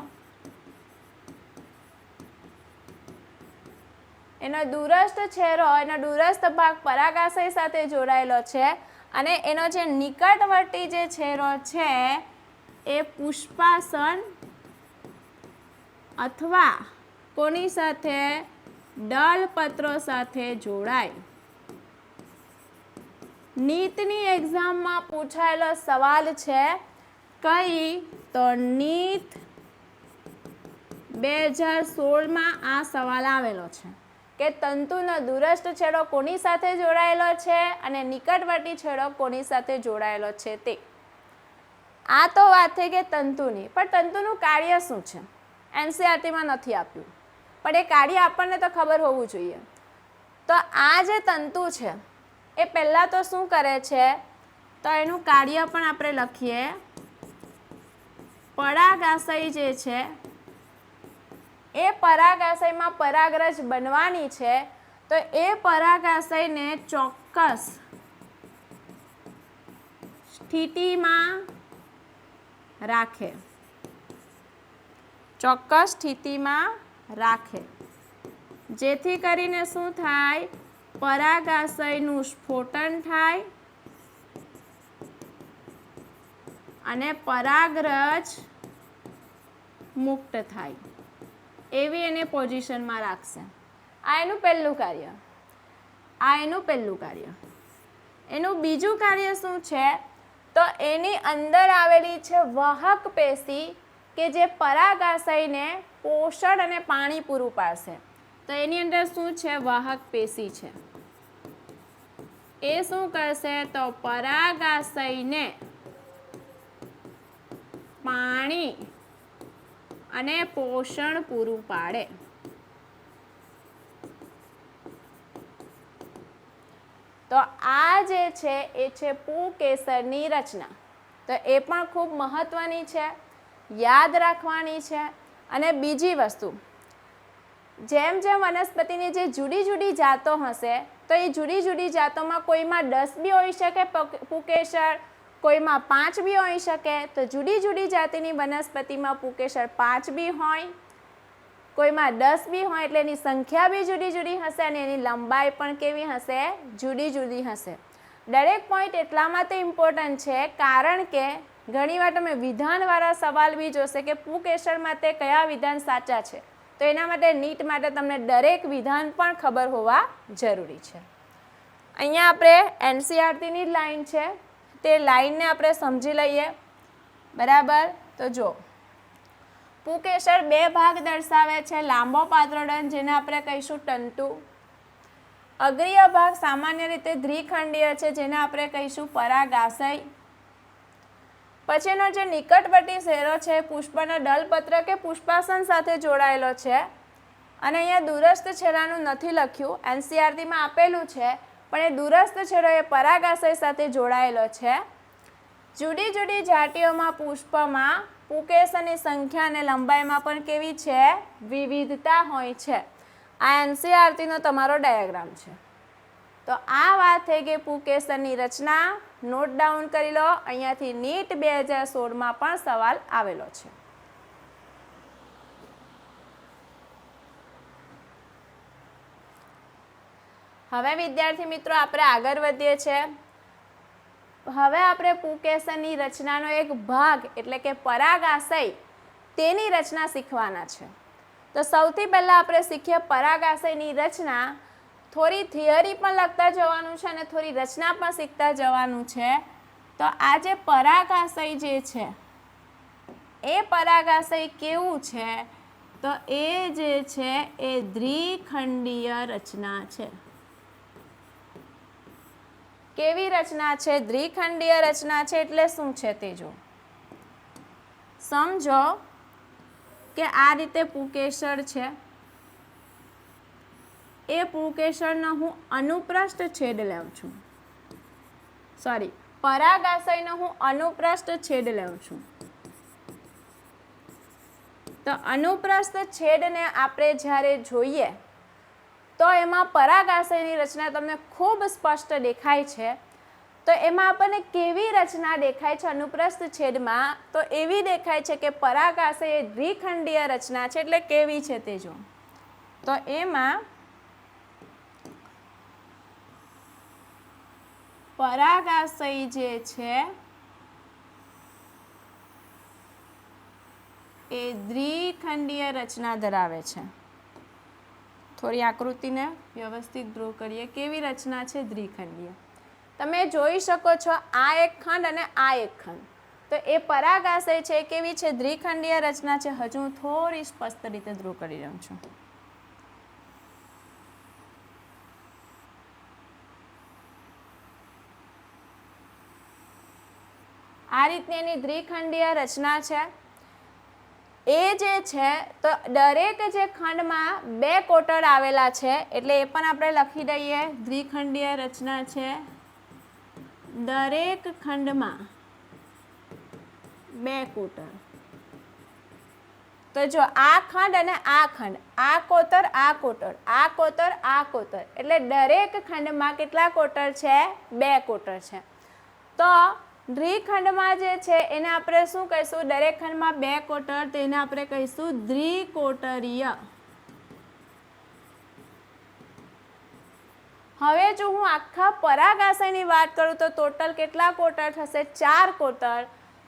એનો દૂરસ્થ છેડો, એનો દૂરસ્થ ભાગ પરાગાશય સાથે જોડાયેલો છે, અને એનો જે નિકટવર્તી જે છેડો છે એ પુષ્પાસન અથવા કોની સાથે? દલપત્રો સાથે જોડાય. નીટની એક્ઝામમાં પૂછાયેલો સવાલ છે કઈ? તો નીટ 2016માં આ સવાલ આવેલો છે કે તંતુનો દૂરસ્થ છેડો કોની સાથે જોડાયેલો છે અને નિકટવર્તી છેડો કોની સાથે જોડાયેલો છે તે. આ તો વાત થઈ કે તંતુની, પણ તંતુનું કાર્ય શું છે? એનસીઈઆરટીમાં નથી આપ્યું, પણ એ કાર્ય આપણને તો ખબર હોવું જોઈએ. તો આ જે તંતુ છે એ પહેલાં તો શું કરે છે? તો એનું કાર્ય પણ આપણે લખીએ. પરાગાશય જે છે એ પરાગાશયમાં પરાગરજ બનવાની છે. તો એ પરાગાશયને ચોક્કસ સ્થિતિમાં રાખે, ચોક્કસ સ્થિતિમાં રાખે, જેથી કરીને શું થાય? પરાગાશયનું સ્ફોટન થાય અને પરાગરજ મુક્ત થાય, એવી એને પોઝિશનમાં રાખશે. આ એનું પહેલું કાર્ય. એનું બીજું કાર્ય શું છે? તો એની અંદર આવેલી છે વાહક પેશી કે જે પરાગાશયને પોષણ અને પાણી પૂરું પાડશે. તો એની અંદર શું છે? વાહક પેશી છે. એ શું કરશે? તો પરાગાશયને પાણી અને પોષણ પૂરું પાડે. તો આ જે છે એ છે પુંકેસરની રચના. તો એ પણ ખૂબ મહત્વની છે, યાદ રાખવાની છે. અને બીજી વસ્તુ, જેમ જેમ વનસ્પતિની જે જુદી જુદી જાતો હશે તો એ જુદી જુદી જાતોમાં કોઈમાં 10 બી હોઈ શકે પુંકેસર, કોઈમાં 5 બી હોઈ શકે. તો જુદી જુદી જાતિની વનસ્પતિમાં પુંકેસર 5 બી હોય, કોઈમાં 10 બી હોય, એટલે એની સંખ્યા બી જુદી જુદી હશે અને એની લંબાઈ પણ કેવી હશે? જુદી જુદી હશે. દરેક પોઈન્ટ એટલા માટે ઇમ્પોર્ટન્ટ છે કારણ કે ઘણીવાર તમે વિધાનવાળા સવાલ બી જોશે કે પુંકેસર માટે કયા વિધાન સાચા છે. તો એના માટે નીટ માટે તમને દરેક વિધાન પણ ખબર હોવા જરૂરી છે. અહીંયા આપણે એનસીઈઆરટીની જ લાઈન છે, તે લાઈનને આપણે સમજી લઈએ. બરાબર, તો જો પુંકેસર 2 ભાગ દર્શાવે છે, લાંબો પાતળો દંડ જેને આપણે કહીશું તંતુ. અગ્રીય ભાગ સામાન્ય રીતે દ્વિખંડીય છે જેને આપણે કહીશું પરાગાશય. પછીનો જે નિકટવર્તી શેરો છે પુષ્પના દલપત્ર કે પુષ્પાસન સાથે જોડાયેલો છે અને અહીંયા દૂરસ્થ છેડાનું નથી લખ્યું, એનસીઈઆરટીમાં આપેલું છે પણ એ દૂરસ્થ છેડો એ પરાગાશય સાથે જોડાયેલો છે. જુદી જુદી જાતિઓમાં પુષ્પમાં પુંકેસરની સંખ્યા અને લંબાઈમાં પણ કેવી છે? વિવિધતા હોય છે. આ એનસીઈઆરટીનો તમારો ડાયાગ્રામ છે. તો આ વાત થઈ ગઈ પુંકેસરની રચના. નોટ ડાઉન કરી લો, અહીંયાથી નીટ 2016માં પણ સવાલ આવેલો છે. હવે વિદ્યાર્થી મિત્રો આપણે આગળ વધીએ છીએ. હવે આપણે પુંકેસરની રચનાનો એક ભાગ એટલે કે પરાગાશય તેની રચના શીખવાના છે. તો સૌથી પહેલાં આપણે શીખીએ પરાગાશયની રચના. થોડી થિયરી પણ લખતા જવાનું છે અને થોડી રચના પણ શીખતા જવાનું છે. તો આ જે પરાગાશય જે છે એ પરાગાશય કેવું છે? તો એ જે છે એ દ્વિખંડીય રચના છે. કેવી રચના છે? દ્વિખંડીય રચના છે. એટલે શું છે તે જો સમજો કે આ રીતે પુંકેસર છે. એ પુંકેસરનો હું અનુપ્રસ્થ છેદ લઉં છું, પરાગાશયનો હું અનુપ્રસ્થ છેદ લઉં છું. તો અનુપ્રસ્થ છેદને આપણે જ્યારે જોઈએ તો એમાં પરાગાશયની રચના તમને ખૂબ સ્પષ્ટ દેખાય છે. તો એમાં આપણને કેવી રચના દેખાય છે અનુપ્રસ્થ છેદમાં? તો એવી દેખાય છે કે પરાગાશય એ દ્વિખંડીય રચના છે. એટલે કેવી છે તે જો. તો એમાં પરાગાશય જે છે એ દ્વિખંડીય રચના ધરાવે છે. થોડી આકૃતિને વ્યવસ્થિત ડ્રો કરીએ. કેવી રચના છે? દ્વિખંડીય. તમે જોઈ શકો છો આ એક ખંડ અને આ એક ખંડ. તો એ પરાગાશય છે કેવી છે? દ્વિખંડીય રચના છે. હજુ હું થોડી સ્પષ્ટ રીતે ડ્રો કરી રહ્યો છું. આ રીતની એની દ્વિખંડીય રચના છે. એ જે છે તો દરેક જે ખંડમાં 2 કોટર આવેલા છે એટલે એ પણ આપણે લખી દઈએ. દ્વિખંડીય રચના છે. દરેક ખંડમાં 2 કોટર. તો જો આ ખંડ અને આ ખંડ, આ કોતર, આ કોટર, આ કોતર, આ કોતર, એટલે દરેક ખંડમાં કેટલા કોટર છે? 2 કોટર છે. તો દ્વિખંડમાં જે છે એને આપણે શું કહીશું? દરેક ખંડમાં 2 કોટર, તેને આપણે કહીશું દ્વિકોટરીય. હવે જો હું આખા પરાગાશયની વાત કરું તો ટોટલ કેટલા કોટર થશે? 4 કોટર.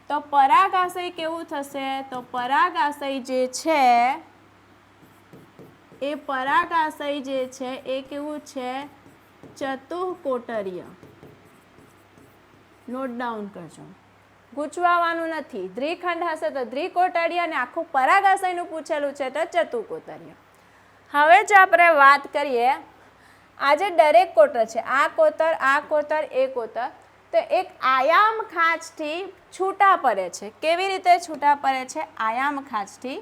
તો પરાગાશય કેવું થશે? તો પરાગાશય જે છે એ પરાગાશય જે છે એ કેવું છે? ચતુઃકોટરીય. નોટ ડાઉન કરજો, ગૂંચવાવાનું નથી. દ્વિખંડ હશે તો દ્વિકોટરીય અને આખું પરાગાશયનું પૂછેલું છે તો ચતુઃકોટરીય. હવે જો આપણે વાત કરીએ આજે દરેક કોટર છે, આ કોતર, આ કોતર, એ કોતર, તો એક આયામ ખાંચથી છૂટા પડે છે. કેવી રીતે છૂટા પડે છે? આયામ ખાંચથી.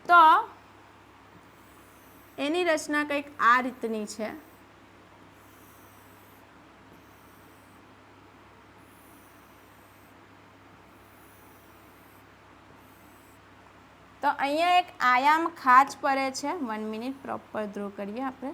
તો એની રચના કંઈક આ રીતની છે. તો અહીંયા એક આયામ ખાંચ પડે છે. 1 મિનિટ પ્રોપર ડ્રો કરીએ આપણે.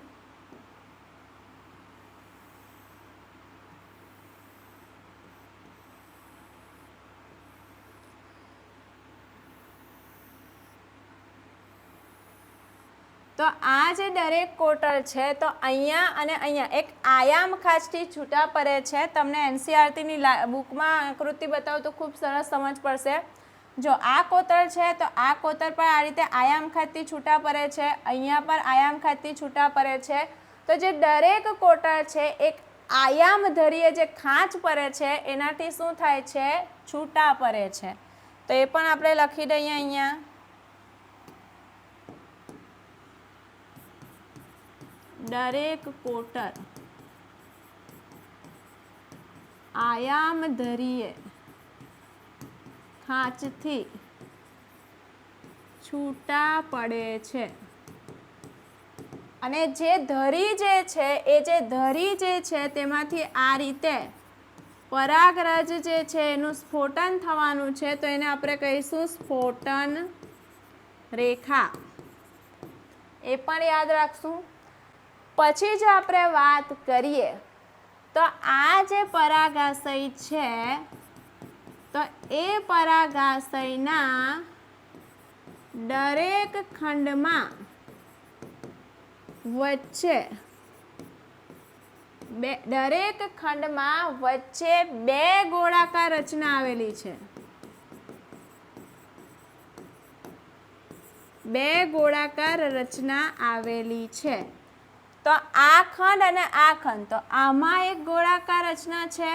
તો આ જે દરેક કોટર છે તો અહીંયા અને અહીંયા એક આયામ ખાંચથી છૂટા પડે છે. તમને એનસીઈઆરટીની બુકમાં આકૃતિ બતાવું તો ખૂબ સરસ સમજ પડશે. જો આ કોતર છે તો આ કોતર પર આ રીતે આયામ ખાંચથી છૂટા પડે છે, અહીંયા પર આયામ ખાંચથી છૂટા પડે છે. તો જે દરેક કોટર છે એક આયામ ધરીએ જે ખાંચ પડે છે એનાથી શું થાય છે? છૂટા પડે છે. તો એ પણ આપણે લખી દઈએ અહીંયા. દરેક કોટર આયામ ધરીએ ખાંચથી છૂટા પડે છે. અને જે ધરી જે છે એ જે ધરી જે છે તેમાંથી આ રીતે પરાગરજ જે છે એનું સ્ફોટન થવાનું છે. તો એને આપણે કહીશું સ્ફોટન રેખા. એ પણ યાદ રાખશું. પછી જો આપણે વાત કરીએ તો આ જે પરાગાશય છે તો એ પરાગાશયના દરેક ખંડમાં વચ્ચે બે ગોળાકાર રચના આવેલી છે. બે ગોળાકાર રચના આવેલી છે. તો આ ખંડ અને આ ખંડ, તો આમાં એક ગોળાકાર રચના છે,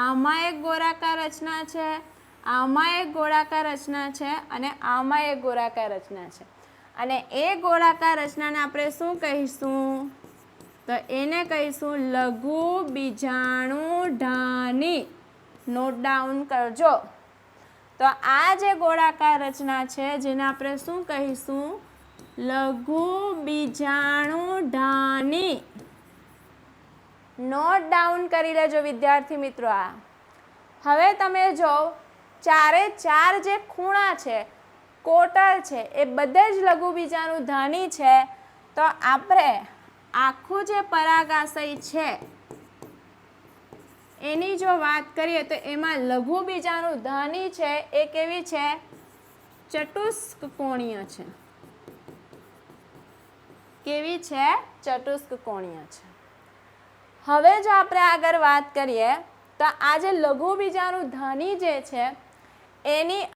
આમાં એક ગોળાકાર રચના છે, આમાં એક ગોળાકાર રચના છે અને આમાં એક ગોળાકાર રચના છે. અને એ ગોળાકાર રચનાને આપણે શું કહીશું? તો એને કહીશું લઘુ બીજાણુધાની. નોટ ડાઉન કરજો. તો આ જે ગોળાકાર રચના છે જેને આપણે શું કહીશું? લઘુ બીજાણુધાની. નોટ ડાઉન કરી લેજો વિદ્યાર્થી મિત્રો. આ હવે તમે જો ચારે ચાર જે ખૂણા છે, કોટર છે, એ બધે જ લઘુ બીજાણુધાની છે. તો આપણે આખું જે પરાગાશય છે એની જો વાત કરીએ તો એમાં લઘુ બીજાણુધાની છે એ કેવી છે? ચતુષ્કોણીય છે. કેવી છે? ચતુષ્કોણીય છે. હવે જો આપણે આગળ વાત કરીએ તો આ જે લઘુ બીજાણુધાની જે છે એની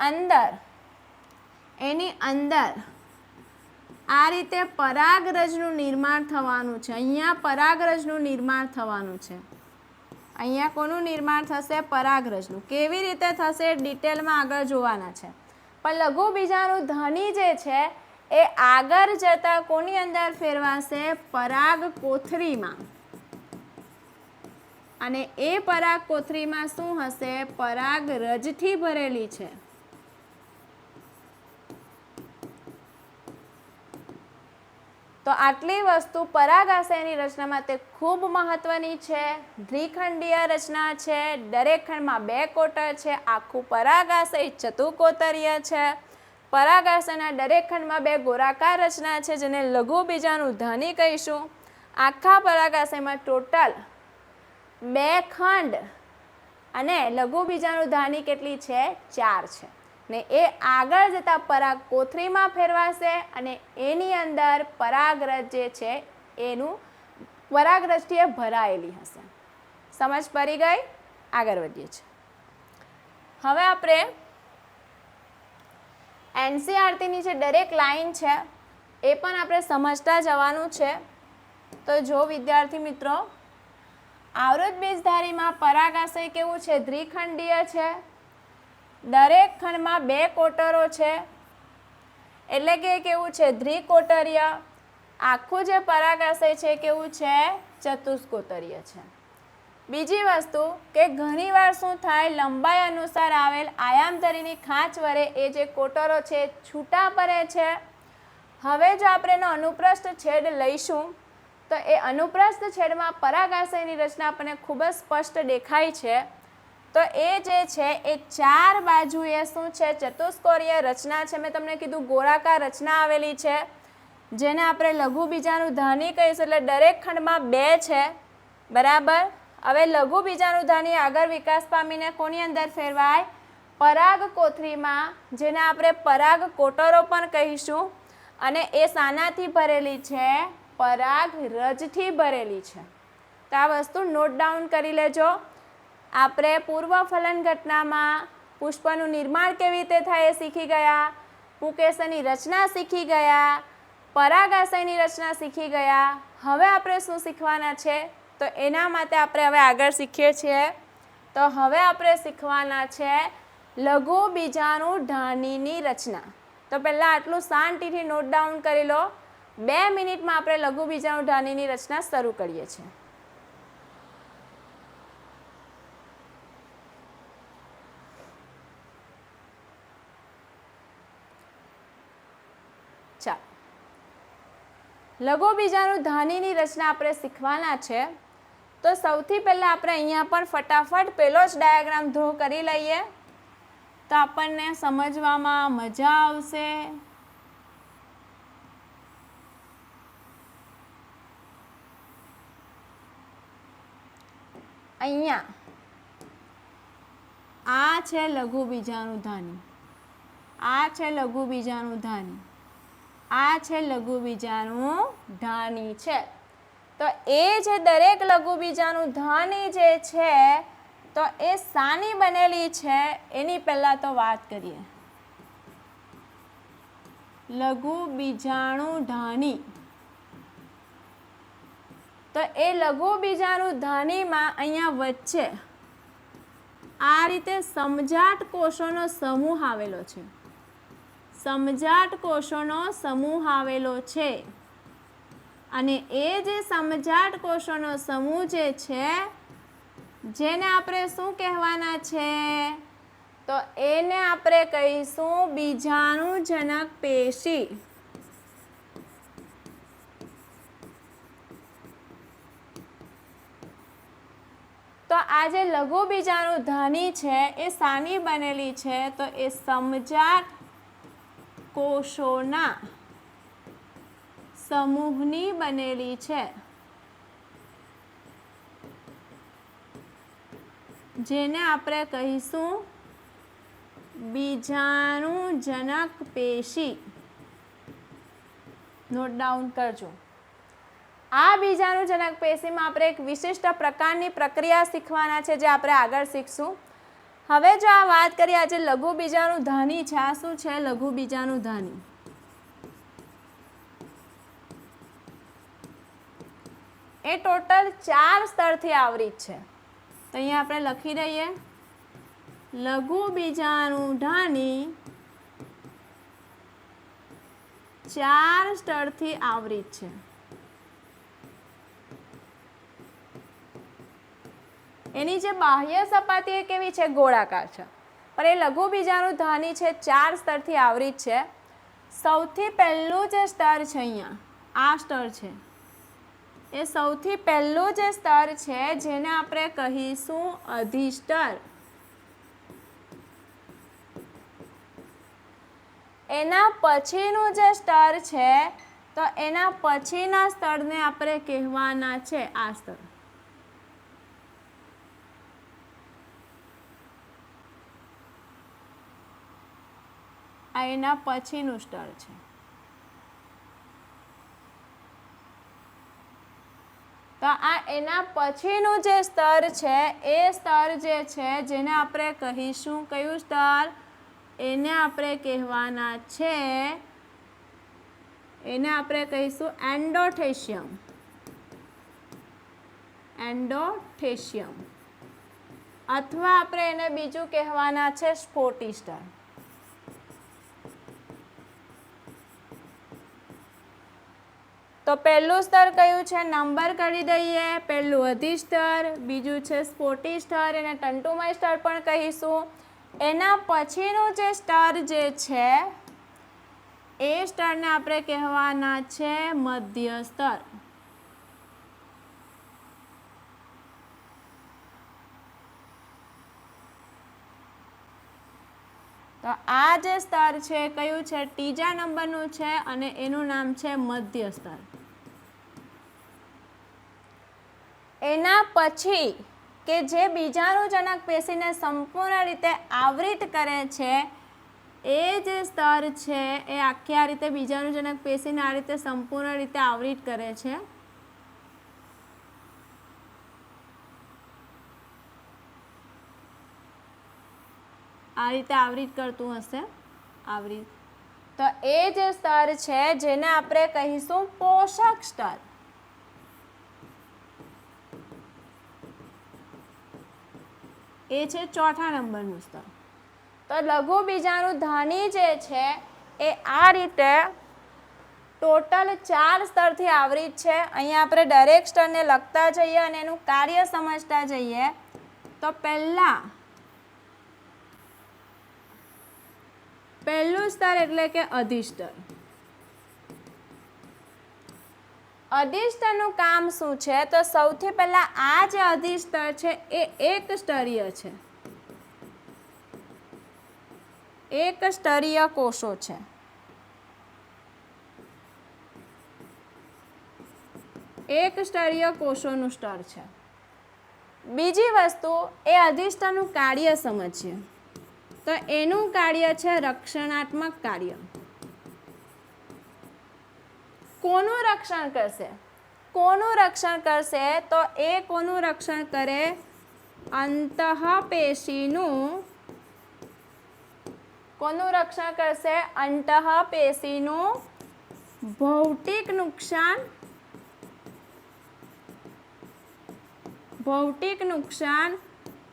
અંદર આ રીતે પરાગરજનું નિર્માણ થવાનું છે. અહીંયા પરાગરજનું નિર્માણ થવાનું છે. અહીંયા કોનું નિર્માણ થશે? પરાગરજનું. કેવી રીતે થશે ડિટેલમાં આગળ જોવાના છે. પણ લઘુ બીજાણુધાની જે છે એ આગળ જતા કોની અંદર ફેરવાશે? પરાગ કોથળીમાં. અને એ પરાગ કોથળીમાં શું હશે? પરાગરજથી ભરેલી છે. તો આટલી વસ્તુ પરાગાશયની રચના માટે ખૂબ મહત્વની છે. દ્વિખંડીય રચના છે, દરેક ખંડમાં બે કોટર છે, આખું પરાગાશય ચતુકોતરીય છે. પરાગાશયના દરેક ખંડમાં બે ગોળાકાર રચના છે જેને લઘુ બીજાણુધાની કહીશું. આખા પરાગાશયમાં ટોટલ બે ખંડ અને લઘુ બીજાણુધાની કેટલી છે? 4 છે. ને એ આગળ જતા પરાગ કોથળીમાં ફેરવાશે અને એની અંદર પરાગરજ જે છે એનું પરાગરજથી એ ભરાયેલી હશે. સમજ પડી ગઈ? આગળ વધીએ છીએ. હવે આપણે એનસીઈઆરટીની જે દરેક લાઈન છે એ પણ આપણે સમજતા જવાનું છે. તો જો વિદ્યાર્થી મિત્રો, આવૃત બીજધારીમાં પરાગાશય કેવું છે? દ્વિખંડીય છે. દરેક ખંડમાં બે કોટરો છે એટલે કે કેવું છે? દ્વિકોટરીય. આખું જે પરાગાશય છે કેવું છે? ચતુષ્કોટરીય છે. બીજી વસ્તુ કે ઘણીવાર શું થાય? લંબાઈ અનુસાર આવેલ આયામધરીની ખાંચ વડે એ જે કોટરો છે છૂટા પડે છે. હવે જો આપણે એનો અનુપ્રસ્થ છેદ લઈશું તો એ અનુપ્રસ્થ છેદમાં પરાગાશયની રચના આપણને ખૂબ જ સ્પષ્ટ દેખાય છે. તો તો એ જે છે એ 4 બાજુએ શું છે, ચતુષ્કોણીય રચના છે. મેં તમને કીધું ગોળાકાર રચના આવેલી છે, જેને આપણે લઘુબીજાણુ ધાની કહીશું. એટલે દરેક ખંડમાં 2 છે, બરાબર. હવે લઘુબીજાણુધાની આગળ વિકાસ પામીને કોની અંદર ફેરવાય, પરાગકોથળીમાં, જેને આપણે પરાગકોટરો પણ કહીશું. અને એ શાનાથી ભરેલી છે, પરાગરજથી ભરેલી છે. તો આ વસ્તુ નોટ ડાઉન કરી લેજો. આપણે પૂર્વફલન ઘટનામાં પુષ્પનું નિર્માણ કેવી રીતે થાય એ શીખી ગયા, પુંકેસરની રચના શીખી ગયા, પરાગાશયની રચના શીખી ગયા. હવે આપણે શું શીખવાના છે, તો એના માટે આપણે હવે આગળ શીખીએ છીએ. તો હવે આપણે શીખવાના છે લઘુબીજાણુ ધાનીની રચના. તો પહેલાં આટલું શાંતિથી નોટ ડાઉન કરી લો. 2 મિનિટમાં આપણે લઘુબીજાણુ ધાનીની રચના શરૂ કરીએ છીએ. ચાલો, લઘુબીજાણુ ધાનીની રચના આપણે શીખવાના છે. તો સૌથી પહેલાં આપણે અહીંયા પણ ફટાફટ પહેલો જ ડાયાગ્રામ ડ્રો કરી લઈએ, તો આપણને સમજવામાં મજા આવશે. અહીંયા આ છે લઘુબીજાણુ ધાની, આ છે લઘુબીજાણુ ધાની, આ છે લઘુબીજાણુ ધાની છે. તો એ જે દરેક લઘુબીજાણુ ધાની જે છે, તો એ શાની બનેલી છે એની પહેલાં તો વાત કરીએ. લઘુબીજાણુ ધાની. તો એ લઘુબીજાણુ ધાનીમાં અહીંયા વચ્ચે આ રીતે સમજાટ કોષોનો સમૂહ આવેલો છે. સમજાટ કોષોનો સમૂહ આવેલો છે. અને એ જે સમજાટ કોષોનો સમૂહ જે છે, જેને આપણે શું કહેવાના છે, તો એને આપણે કહીશું બીજાણુજનક પેશી. તો આ જે લઘુબીજાણુ ધાની છે એ શાની બનેલી છે, તો એ સમજાટ કોષોના સમૂહની બનેલી છે, જેને આપણે કહીશું બીજાણુજનક પેશી. નોટ ડાઉન કરજો. આ બીજાણુજનક પેશીમાં આપણે એક વિશિષ્ટ પ્રકારની પ્રક્રિયા શીખવાના છે, જે આપણે આગળ શીખશું. હવે જો આ વાત કરીએ, આજે લઘુબીજાણુ ધાની છે, આ શું છે, લઘુબીજાણુ ધાની. એ ટોટલ 4 સ્તરથી આવરિત છે. તો અહીંયા આપણે લખી દઈએ લઘુબીજાણુ ધાની 4 સ્તરથી આવરિત છે. એની જે બાહ્ય સપાટી એ કેવી છે, ગોળાકાર છે. પણ એ લઘુબીજાણુ ધાની છે 4 સ્તરથી આવરિત છે. સૌથી પહેલું જે સ્તર છે, અહીંયા આ સ્તર છે, એ સૌથી પહેલું જે સ્તર છે, જેને આપણે કહીશું અધિસ્તર. એના પછીનું જે સ્તર છે, તો એના પછીના સ્તરને આપણે કહેવાના છે આ સ્તર. આ એના પછીનું સ્તર છે. તો આ એના પછીનું જે સ્તર છે, એ સ્તર જે છે, જેને આપણે કહીશું કયું સ્તર, એને આપણે કહેવાના છે, એને આપણે કહીશું એન્ડોથેશિયમ. એન્ડોથેશિયમ. અથવા આપણે એને બીજું કહેવાના છે સ્ફોટી સ્તર. તો પહેલું સ્તર કયું છે, નંબર કરી દઈએ. પહેલું અધિસ્તર, બીજું છે સ્ફોટી સ્તર, એને તંતુમય સ્તર પણ કહીશું. એના પછીનું જે સ્તર જે છે, એ સ્તરને આપણે કહેવાના છે મધ્ય સ્તર. તો આ જે સ્તર છે કયું છે? ત્રીજા નંબરનું છે અને એનું નામ છે મધ્ય સ્તર. એના પછી કે જે બીજાણુજનક પેશીને સંપૂર્ણ રીતે આવરિત કરે છે એ જે સ્તર છે એ આખી આ રીતે બીજાણુજનક પેશીને આ રીતે સંપૂર્ણ રીતે આવરિત કરે છે. આ રીતે આવરિત કરતું હશે, આવરિત. તો એ જે સ્તર છે જેને આપણે કહીશું પોષક સ્તર. એ છે ચોથા નંબરનું સ્તર. તો લઘુ બીજાણુધની જે છે એ આ રીતે ટોટલ 4 સ્તરથી આવરિત છે. અહીંયા આપણે દરેક સ્તરને લખતા જઈએ અને એનું કાર્ય સમજતા જઈએ. તો પહેલું સ્તર એટલે કે અધિસ્તર. અધિસ્તરનું કામ શું છે? તો સૌથી પહેલા આ જે અધિસ્તર છે એ એક સ્તરીય છે. એક સ્તરીય કોષો છે. એક સ્તરીય કોષોનું સ્તર છે. બીજી વસ્તુ એ અધિસ્તરનું કાર્ય સમજીએ. તો એનું કાર્ય છે રક્ષણાત્મક કાર્ય. કોનું રક્ષણ કરશે? કોનું રક્ષણ કરશે? તો એ કોનું રક્ષણ કરે? અંતઃપેશીનું. કોનું રક્ષણ કરશે? અંતઃપેશીનું ભૌતિક નુકસાન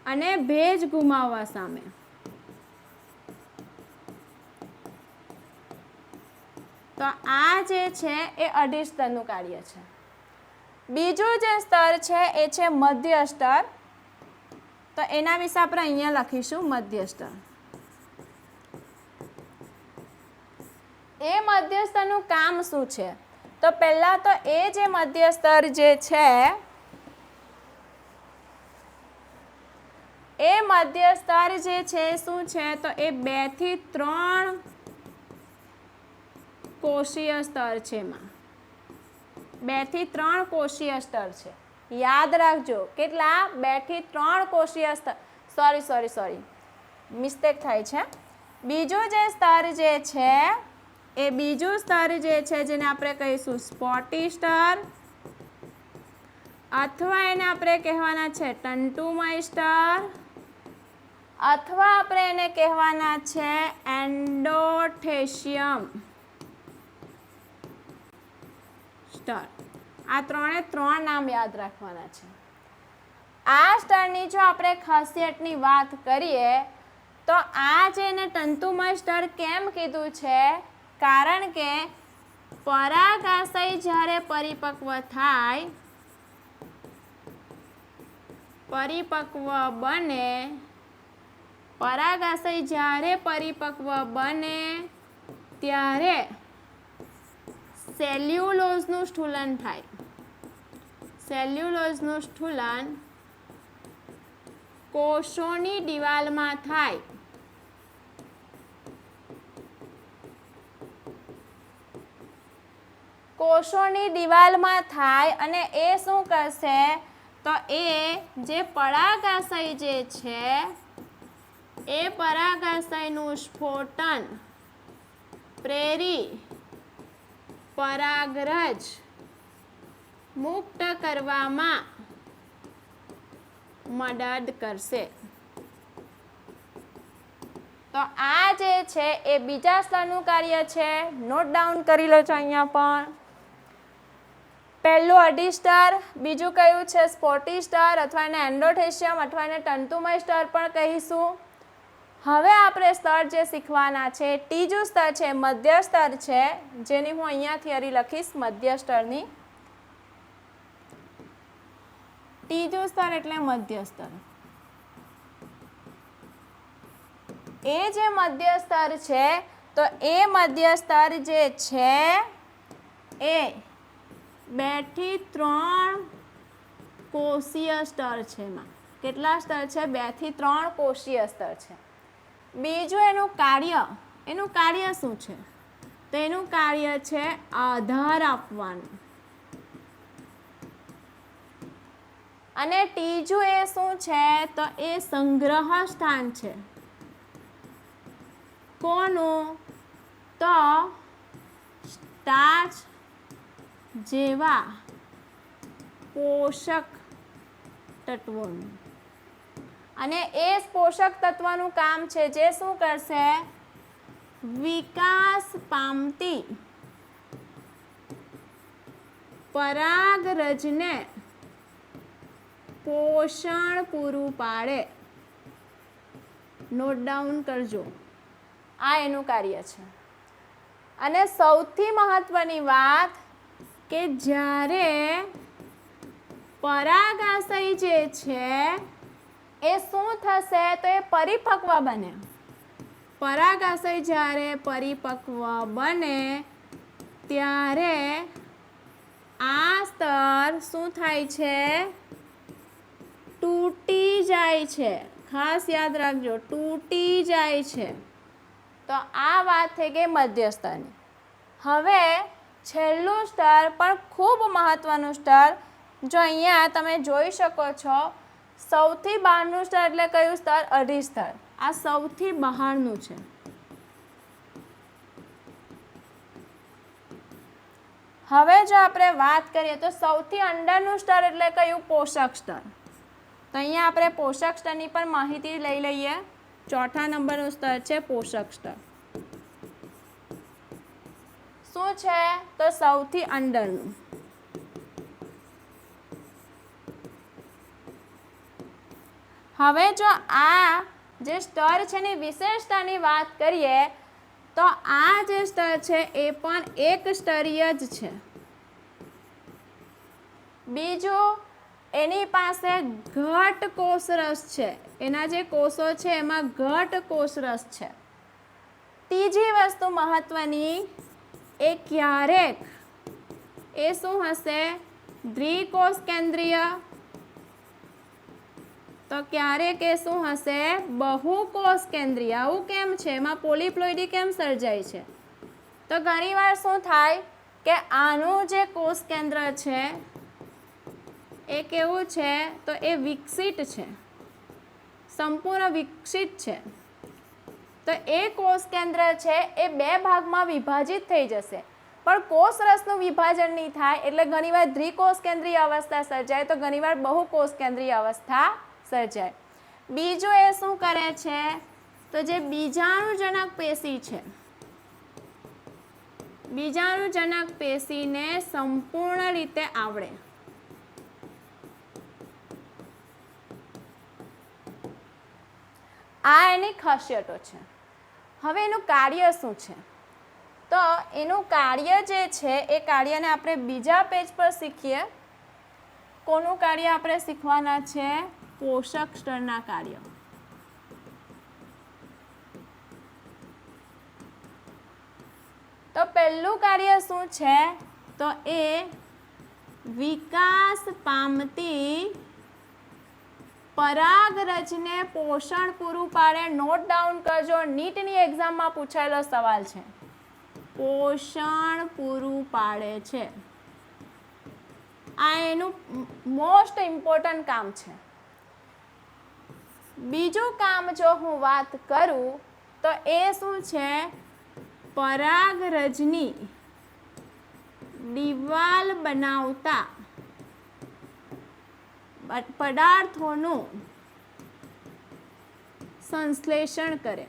અને ભેજ ગુમાવવા સામે. તો આ જે છે એ અધિસ્તરનું કાર્ય છે. બીજું જે સ્તર છે એ છે મધ્ય સ્તર. તો એના વિશે આપણે અહીંયા લખીશું મધ્ય સ્તર. એ મધ્ય સ્તરનું કામ શું છે? તો પહેલા તો એ જે મધ્ય સ્તર જે છે એ મધ્ય સ્તર જે છે શું છે? તો એ 2 થી 3 કોષીય સ્તર છે. એમાં 2 થી 3 કોષીય સ્તર છે. યાદ રાખજો કેટલા? 2 થી 3 કોષીય સ્તર. સોરી મિસ્ટેક થાય છે. બીજું જે સ્તર જે છે એ બીજું સ્તર જે છે જેને આપણે કહીશું સ્પોટી સ્તર, અથવા એને આપણે કહેવાના છે તંતુમય સ્તર, અથવા આપણે એને કહેવાના છે એન્ડોથેશિયમ સ્તર. આ 3 નામ યાદ રાખવાના છે. આ સ્તરની જો આપણે ખાસિયતની વાત કરીએ તો આ જેને તંતુમય સ્તર કેમ કીધું છે? કારણ કે પરાગાશય જ્યારે પરિપક્વ થાય, પરાગાશય જ્યારે પરિપક્વ બને ત્યારે સેલ્યુલોઝનું સ્થૂલન થાય. સેલ્યુલોઝનું સ્થૂલન કોષોની દિવાલમાં થાય. કોષોની દિવાલમાં થાય અને એ શું કરશે? તો એ જે પરાગાશય જે છે એ પરાગાશયનું સ્ફોટન પ્રેરી પરાગરજ મુક્ત કરવામાં મદદ કરશે. તો આ જે છે એ બીજા સ્તરનું કાર્ય છે. નોટ ડાઉન કરી લો છો અહીંયા પણ. પહેલું અધિસ્તર, બીજું કયું છે સ્પોટી સ્તર, અથવા એને એન્ડોથેશિયમ અથવા એને તંતુમય સ્તર પણ કહીશું. હવે આપણે સ્તર જે શીખવાના છે ત્રીજું સ્તર છે મધ્ય સ્તર છે, જેની હું અહીંયા થિયરી લખીશ મધ્ય સ્તરની. ત્રીજું સ્તર એટલે મધ્ય સ્તર. એ જે મધ્ય સ્તર છે તો એ મધ્ય સ્તર જે છે એ 2 થી 3 કોષીય સ્તર છે. એમાં કેટલા સ્તર છે? 2 થી 3 કોષીય સ્તર છે. બીજું એનું કાર્ય શું છે? તો એનું કાર્ય છે આધાર આપવાનું. અને ત્રીજું એ શું છે? તો એ સંગ્રહ સ્થાન છે. કોનું? તો સ્ટાર્ચ જેવા પોષક તત્વોનું. અને એ પોષક તત્વનું કામ છે જે શું કરશે? વિકાસ પામતી પરાગરજને પોષણ પૂરું પાડે. નોટ ડાઉન કરજો, આ એનું કાર્ય છે. અને સૌથી મહત્વની વાત કે જ્યારે પરાગાશય જે છે એ શું થશે? તો એ પરિપક્વ બને. પરાગાશય જ્યારે પરિપક્વ બને ત્યારે આ સ્તર શું થાય છે? તૂટી જાય છે. ખાસ યાદ રાખજો, તૂટી જાય છે. તો આ વાત થઈ ગઈ મધ્ય સ્તરની. હવે છેલ્લું સ્તર પણ ખૂબ મહત્વનું સ્તર, જો અહીંયા તમે જોઈ શકો છો, સૌથી બહારનું સ્તર એટલે કયું સ્તર? અઢી સ્તર. આ સૌથી બહારનું છે. હવે જો આપણે વાત કરીએ તો સૌથી અંદરનું સ્તર એટલે કયું? પોષક સ્તર. તો અહીંયા આપણે પોષક સ્તરની પણ માહિતી લઈ લઈએ. ચોથા નંબરનું સ્તર છે પોષક સ્તર. શું છે? તો સૌથી અંદરનું. હવે જો આ જે સ્તર છે એની વિશેષતાની વાત કરીએ તો આ જે સ્તર છે એ પણ એક સ્તરીય જ છે. બીજું, એની પાસે ઘટ કોષરસ છે. એના જે કોષો છે એમાં ઘટ કોષરસ છે. ત્રીજી વસ્તુ મહત્વની, એ ક્યારેક એ શું હશે? દ્વિકોષ કેન્દ્રીય. તો ક્યારેક એ શું હશે? બહુકોષ કેન્દ્રીય. આવું કેમ છે? એમાં પોલિપ્લોઇડી કેમ સર્જાય છે? તો ઘણીવાર શું થાય કે આનું જે કોષ કેન્દ્ર છે એ કેવું છે? તો એ વિકસિત છે, સંપૂર્ણ વિકસિત છે. તો એ કોષ કેન્દ્ર છે એ બે ભાગમાં વિભાજિત થઈ જશે, પણ કોષરસનું વિભાજન નહીં થાય. એટલે ઘણીવાર દ્વિકોષ કેન્દ્રીય અવસ્થા સર્જાય, તો ઘણીવાર બહુકોષ કેન્દ્રીય અવસ્થા સર્જાય. બીજું એ શું કરે છે? તો જે બીજાણુજનક પેશી છે, બીજાણુજનક પેશીને સંપૂર્ણ રીતે આવરે. આ એની ખાસિયતો છે. હવે એનું કાર્ય શું છે? તો એનું કાર્ય જે છે એ કાર્યને આપણે બીજા પેજ પર શીખીએ. કોનું કાર્ય આપણે શીખવાના છે? પોષક સ્તરના કાર્ય. તો પહેલું કાર્ય શું છે? તો એ વિકાસ પામતી પરાગરજને પોષણ પૂરું પાડે. નોટ ડાઉન કરજો, નીટની એક્ઝામમાં પૂછાયેલો સવાલ છે. પોષણ પૂરું પાડે છે. આ એનું મોસ્ટ ઇમ્પોર્ટન્ટ કામ છે. બીજું કામ જો હું વાત કરું તો એ શું છે? પરાગરજની દિવાલ બનાવતા પદાર્થોનું સંશ્લેષણ કરે.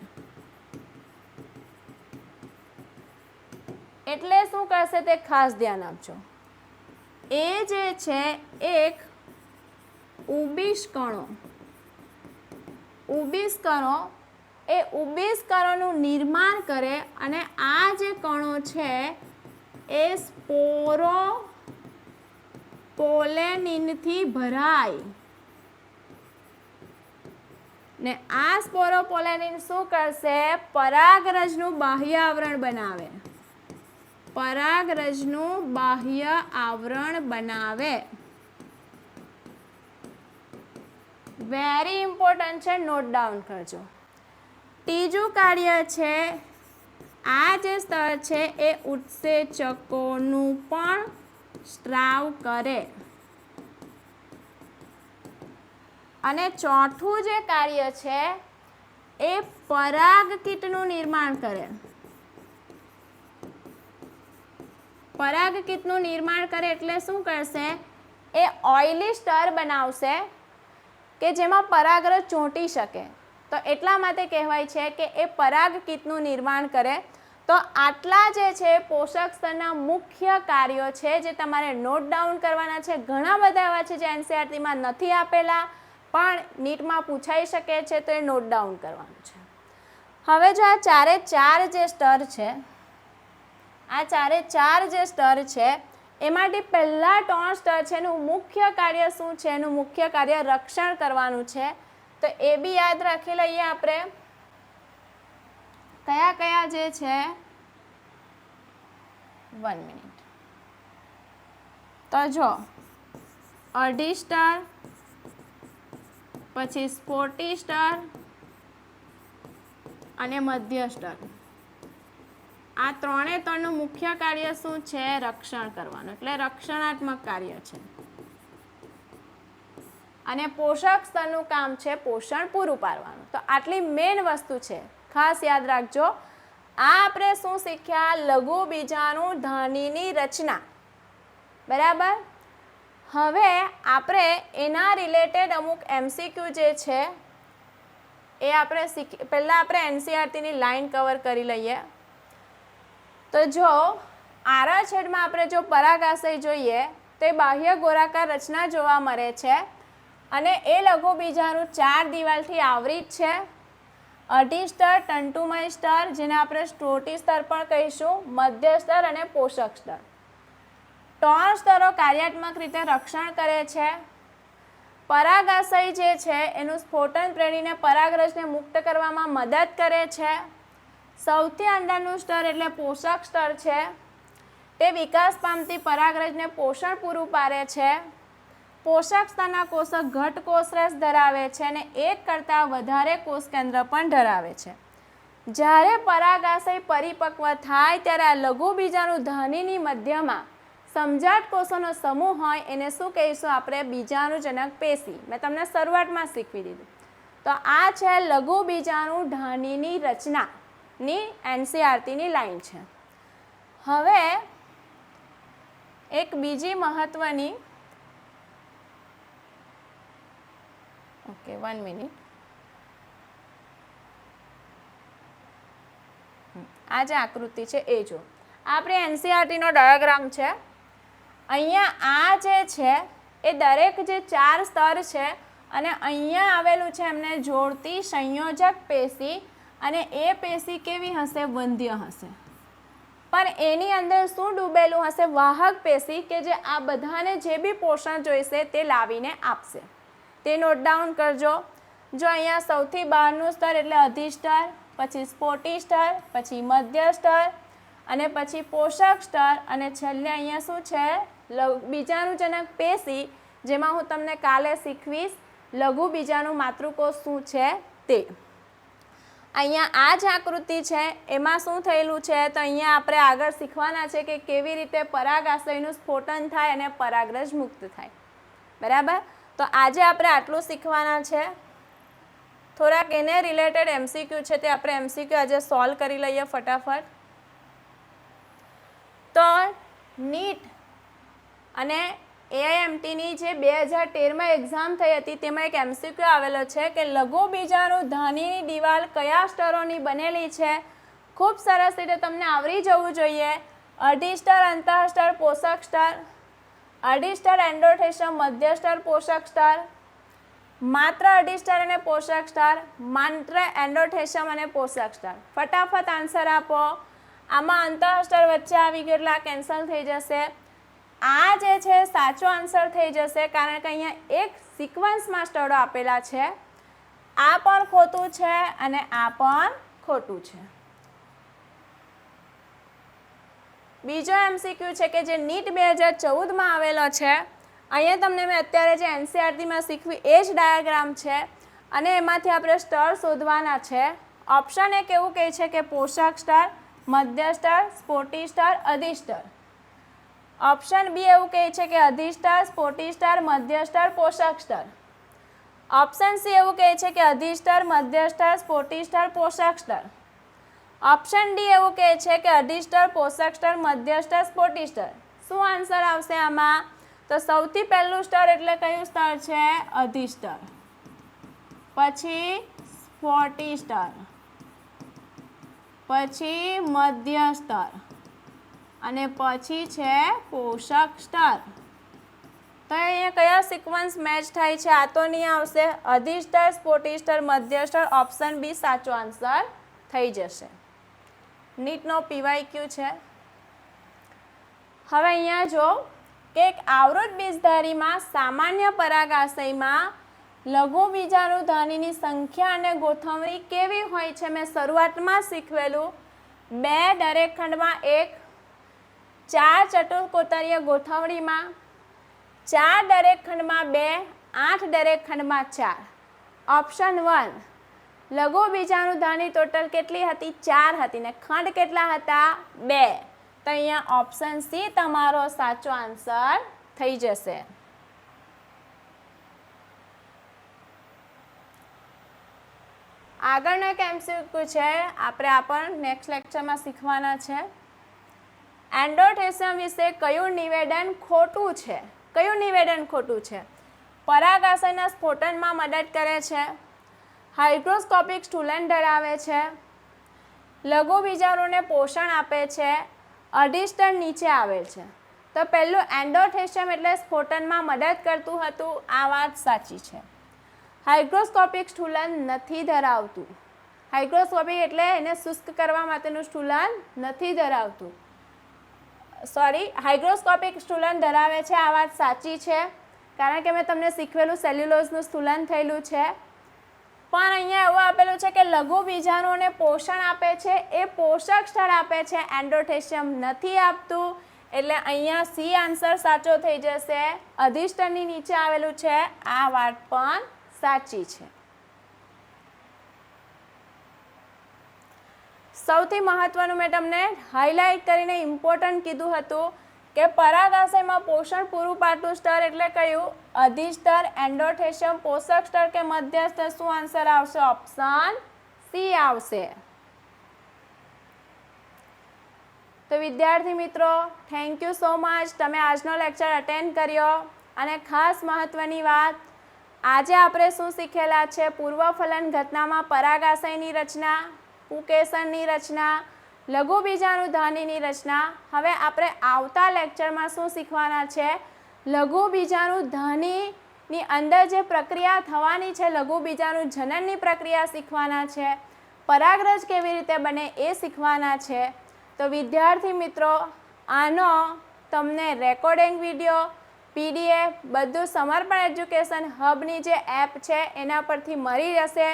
એટલે શું કરશે તે ખાસ ધ્યાન આપજો. એ જે છે એક ઉબીશકણો, એ ઉબીશકણોનું નિર્માણ કરે અને આ જે કણો છે એ સ્પોરોપોલેનિનથી ભરાય. ને આ સ્પોરોપોલેનિન શું કરશે? પરાગરજનું બાહ્ય આવરણ બનાવે. પરાગરજનું બાહ્ય આવરણ બનાવે. વેરી ઇમ્પોર્ટન્ટ છે, નોટ ડાઉન કરજો. ત્રીજું કાર્ય છે, આ જે સ્તર છે એ ઉત્સેચકોનું પણ સ્ત્રાવ કરે. અને ચોથું જે કાર્ય છે એ પરાગકીટનું નિર્માણ કરે. પરાગકીટનું નિર્માણ કરે એટલે શું કરશે? એ ઓઇલી સ્તર બનાવશે કે જેમાં પરાગરજ ચોંટી શકે. તો એટલા માટે કહેવાય છે કે એ પરાગકીટનું નિર્માણ કરે. તો આટલા જે છે પોષક સ્તરના મુખ્ય કાર્યો છે જે તમારે નોટ ડાઉન કરવાના છે. ઘણા બધા એવા છે જે એનસીઈઆરટીમાં નથી આપેલા પણ નીટમાં પૂછાઈ શકે છે, તો એ નોટ ડાઉન કરવાનું છે. હવે જો આ ચારે ચાર જે સ્તર છે, આ ચારે ચાર જે સ્તર છે એમાંથી પહેલા 3 સ્તર છે એનું મુખ્ય કાર્ય શું છે? એનું મુખ્ય કાર્ય રક્ષણ કરવાનું છે. તો એ બી યાદ રાખી લઈએ આપણે કયા કયા જે છે. 1 મિનિટ. તો જો અઢી સ્તર, પછી સ્પોટી સ્તર અને મધ્ય સ્તર, આ ત્રણે ત્રણનું મુખ્ય કાર્ય શું છે? રક્ષણ કરવાનું. એટલે રક્ષણાત્મક કાર્ય છે. અને પોષક સ્તરનું કામ છે પોષણ પૂરું પાડવાનું. તો આટલી મેઇન વસ્તુ છે, ખાસ યાદ રાખજો. આ આપણે શું શીખ્યા? લઘુ બીજાણુ ધમનીની રચના. બરાબર. હવે આપણે એના રિલેટેડ અમુક એમસીક્યુ જે છે એ આપણે પહેલાં આપણે એનસીઈઆરટીની લાઈન કવર કરી લઈએ. તો જો આરાછેદમાં આપણે જો પરાગાશય જોઈએ તો બાહ્ય ગોળાકાર રચના જોવા મળે છે અને એ લઘુ બીજાણુ 4 દિવાલથી આવૃત છે. અઢી સ્તર, તંતુમય સ્તર, જેને આપણે સ્ટોટી સ્તર પણ કહીશું, મધ્ય સ્તર અને પોષક સ્તર. 3 સ્તરો કાર્યાત્મક રીતે રક્ષણ કરે છે. પરાગાશય જે છે એનું સ્ફોટન પ્રેરીને પરાગરજને મુક્ત કરવામાં મદદ કરે છે. સૌથી અંદરનું સ્તર એટલે પોષક સ્તર છે, તે વિકાસ પામતી પરાગરજને પોષણ પૂરું પાડે છે. પોષક સ્તરના કોષો ઘટ કોષરસ ધરાવે છે અને એક કરતાં વધારે કોષ કેન્દ્ર પણ ધરાવે છે. જ્યારે પરાગાશય પરિપક્વ થાય ત્યારે આ લઘુ બીજાણુ ધમનીની મધ્યમાં સમજાટ કોષોનો સમૂહ હોય એને શું કહીશું આપણે? બીજાણુજનક પેશી. મેં તમને શરૂઆતમાં શીખવી દીધું. તો આ છે લઘુ બીજાણુ ધમનીની રચનાની એનસીઈઆરટીની લાઈન છે. હવે એક બીજી મહત્વની, ઓકે 1 મિનિટ. આ જે આકૃતિ છે એ જો, આપણે એનસીઈઆરટીનો ડાયાગ્રામ છે. અહીંયા આ જે છે એ દરેક જે 4 સ્તર છે અને અહીંયા આવેલું છે એમને જોડતી સંયોજક પેશી, અને એ પેશી કેવી હશે? વંધ્ય હશે. પણ એની અંદર શું ડૂબેલું હશે? વાહક પેશી, કે જે આ બધાને જે બી પોષણ જોઈશે તે લાવીને આપશે. તે નોટ ડાઉન કરજો. જો અહીંયા સૌથી બહારનું સ્તર એટલે અધિ સ્તર, પછી સ્પોટી સ્તર, પછી મધ્ય સ્તર અને પછી પોષક સ્તર, અને છેલ્લે અહીંયા શું છે? બીજાણુજનક પેશી, જેમાં હું તમને કાલે શીખવીશ લઘુ બીજાણુ માતૃકોષ શું છે તે. અહીંયા આ જ આકૃતિ છે એમાં શું થયેલું છે? તો અહીંયા આપણે આગળ શીખવાના છે કે કેવી રીતે પરાગાશયનું સ્ફોટન થાય અને પરાગરજ મુક્ત થાય. બરાબર. તો આજે આપણે આટલું શીખવાના છે. થોડાક એને રિલેટેડ એમસીક્યુ છે તે આપણે એમસીક્યુ આજે સોલ્વ કરી લઈએ ફટાફટ. તો નીટ અને એઆઈએમટીની જે 2013માં એક્ઝામ થઈ હતી તેમાં એક એમસીક્યુ આવેલો છે કે લઘુ બીજાણુ ધમનીની દિવાલ કયા સ્તરોની બનેલી છે? ખૂબ સરસ રીતે તમને આવડી જવું જોઈએ. અઢી સ્તર, અંતઃસ્તર, પોષક સ્તર, અઢી સ્તર એન્ડોથેલિયમ, મધ્ય સ્તર, પોષક સ્તર, માત્ર અઢી સ્તર અને પોષક સ્તર, માત્ર એન્ડોથેલિયમ અને પોષક સ્તર. ફટાફટ આન્સર આપો. આમાં અંતઃસ્તર વચ્ચે આવી ગયો એટલે આ કેન્સલ થઈ જશે. આ જે છે સાચો આન્સર થઈ જશે કારણ કે અહીંયા એક સિક્વન્સમાં સ્તરો આપેલા છે. આ પણ ખોટું છે અને આ પણ ખોટું છે. બીજો એમસીક્યુ છે કે જે નીટ 2014માં આવેલો છે. અહીંયા તમને મેં અત્યારે જે એનસીઈઆરટીમાં શીખવી એ જ ડાયાગ્રામ છે અને એમાંથી આપણે સ્તર શોધવાના છે. ઓપ્શન એક એવું કહે છે કે પોષક સ્તર, મધ્ય સ્તર, સ્ફોટી સ્તર, અધિસ્તર. ઓપ્શન બી એવું કહે છે કે અધિસ્તર, સ્ફોટી સ્તર, મધ્ય સ્તર, પોષક સ્તર. ઓપ્શન સી એવું કહે છે કે અધિસ્તર, મધ્ય સ્તર, સ્ફોટી સ્તર, પોષક સ્તર. ઓપ્શન ડી એવું કહે છે કે અધિસ્તર, પોષક સ્તર, મધ્ય સ્તર, સ્ફોટી સ્તર. શું આન્સર આવશે આમાં? તો સૌથી પહેલું સ્તર એટલે કયું સ્તર છે? અધિસ્તર. પછી સ્ફોટી સ્તર, પછી મધ્ય સ્તર અને પછી છે પોષક સ્તર. તો અહીંયા કયા સિક્વન્સ મેચ થાય છે? આ તો નહીં આવશે. અધિસ્તર, સ્ફોટી સ્તર, મધ્ય સ્તર. ઓપ્શન બી સાચો આન્સર થઈ જશે. નીટનો PYQ છે. હવે અહીંયા જો કે એક આવૃત બીજધારીમાં સામાન્ય પરાગાશયમાં લઘુ બીજાણુધાનીની સંખ્યા અને ગોઠવણી કેવી હોય છે? મેં શરૂઆતમાં શીખવેલું. 2 દરેક ખંડમાં 1, 4 ચતુષ્કોતરીય ગોઠવણીમાં, 4 દરેક ખંડમાં 2, 8 દરેક ખંડમાં 4. ઓપ્શન 1 લઘુ બીજાણુધાની ટોટલ કેટલી હતી? 4 હતી ને ખંડ કેટલા હતા? 2. તો અહીંયા ઓપ્શન સી તમારો સાચો આન્સર થઈ જશે. આગળનો એક MCQ છે, આપણે આ પણ નેક્સ્ટ લેક્ચરમાં શીખવાના છે. એન્ડોથેસિયમ વિશે કયું નિવેદન ખોટું છે? કયું નિવેદન ખોટું છે? પરાગાશયના સ્ફોટનમાં મદદ કરે છે, હાઇગ્રોસ્કોપિક સ્થૂલન ધરાવે છે, લઘુ બીજાણુને પોષણ આપે છે, અધિસ્તર નીચે આવેલ છે. તો પહેલું એન્ડોથેસિયમ એટલે સ્ફોટનમાં મદદ કરતું હતું, આ વાત સાચી છે. હાઇગ્રોસ્કોપિક સ્થૂલન નથી ધરાવતું. હાઇગ્રોસ્કોપિક એટલે એને શુષ્ક કરવા માટેનું સ્થૂલન નથી ધરાવતું. સોરી, હાઇગ્રોસ્કોપિક સ્થૂલન ધરાવે છે, આ વાત સાચી છે, કારણ કે મેં તમને શીખવેલું સેલ્યુલોઝનું સ્થૂલન થયેલું છે. પણ અહીંયા એવું આપેલું છે કે લઘુ બીજાણુઓને પોષણ આપે છે, એ પોષક સ્તર આપે છે, એન્ડોથેસિયમ નથી આપતું. એટલે અહીંયા સી આન્સર સાચો થઈ જશે. અધિસ્તરની નીચે આવેલું છે, આ વાત પણ સાચી છે. સૌથી મહત્વનું મેં તમને હાઇલાઇટ કરીને ઇમ્પોર્ટન્ટ કીધું હતું કે પરાગાશયમાં પોષણ પૂરું પાડતું સ્તર એટલે કયું? અધિસ્તર, એન્ડોથેસિયમ, પોષક સ્તર કે મધ્ય સ્તર? શું આન્સર આવશે? ઓપ્શન સી આવશે. તો વિદ્યાર્થી મિત્રો, થેન્ક યુ સો મચ, તમે આજનો લેક્ચર અટેન્ડ કર્યો. અને ખાસ મહત્વની વાત, આજે આપણે શું શીખેલા છે? પૂર્વફલન ઘટનામાં પરાગાશયની રચના, પુકેસરની રચના, લઘુ બીજાણુધાનીની રચના. હવે આપણે આવતા લેક્ચરમાં શું શીખવાના છે? લઘુ બીજાણુધાનીની અંદર જે પ્રક્રિયા થવાની છે, લઘુ બીજાણુજનનની પ્રક્રિયા શીખવાના છે. પરાગરજ કેવી રીતે બને એ શીખવાના છે. તો વિદ્યાર્થી મિત્રો, આનો તમને રેકોર્ડિંગ વિડીયો, PDF બધું સમર્પણ એજ્યુકેશન હબની જે એપ છે એના પરથી મળી જશે.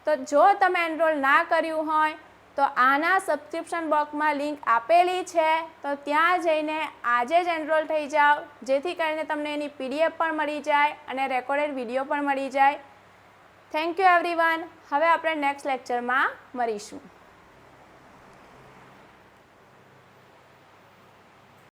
તો જો તમે એનરોલ ના કર્યું હોય તો આના સબસ્ક્રિપ્શન બોક્સમાં લિંક આપેલી છે, તો ત્યાં જઈને આજે જ એનરોલ થઈ જાઓ, જેથી કરીને તમને એની PDF પણ મળી જાય અને રેકોર્ડેડ વિડીયો પણ મળી જાય. Thank you everyone. હવે આપણે નેક્સ્ટ લેક્ચરમાં મળીશું.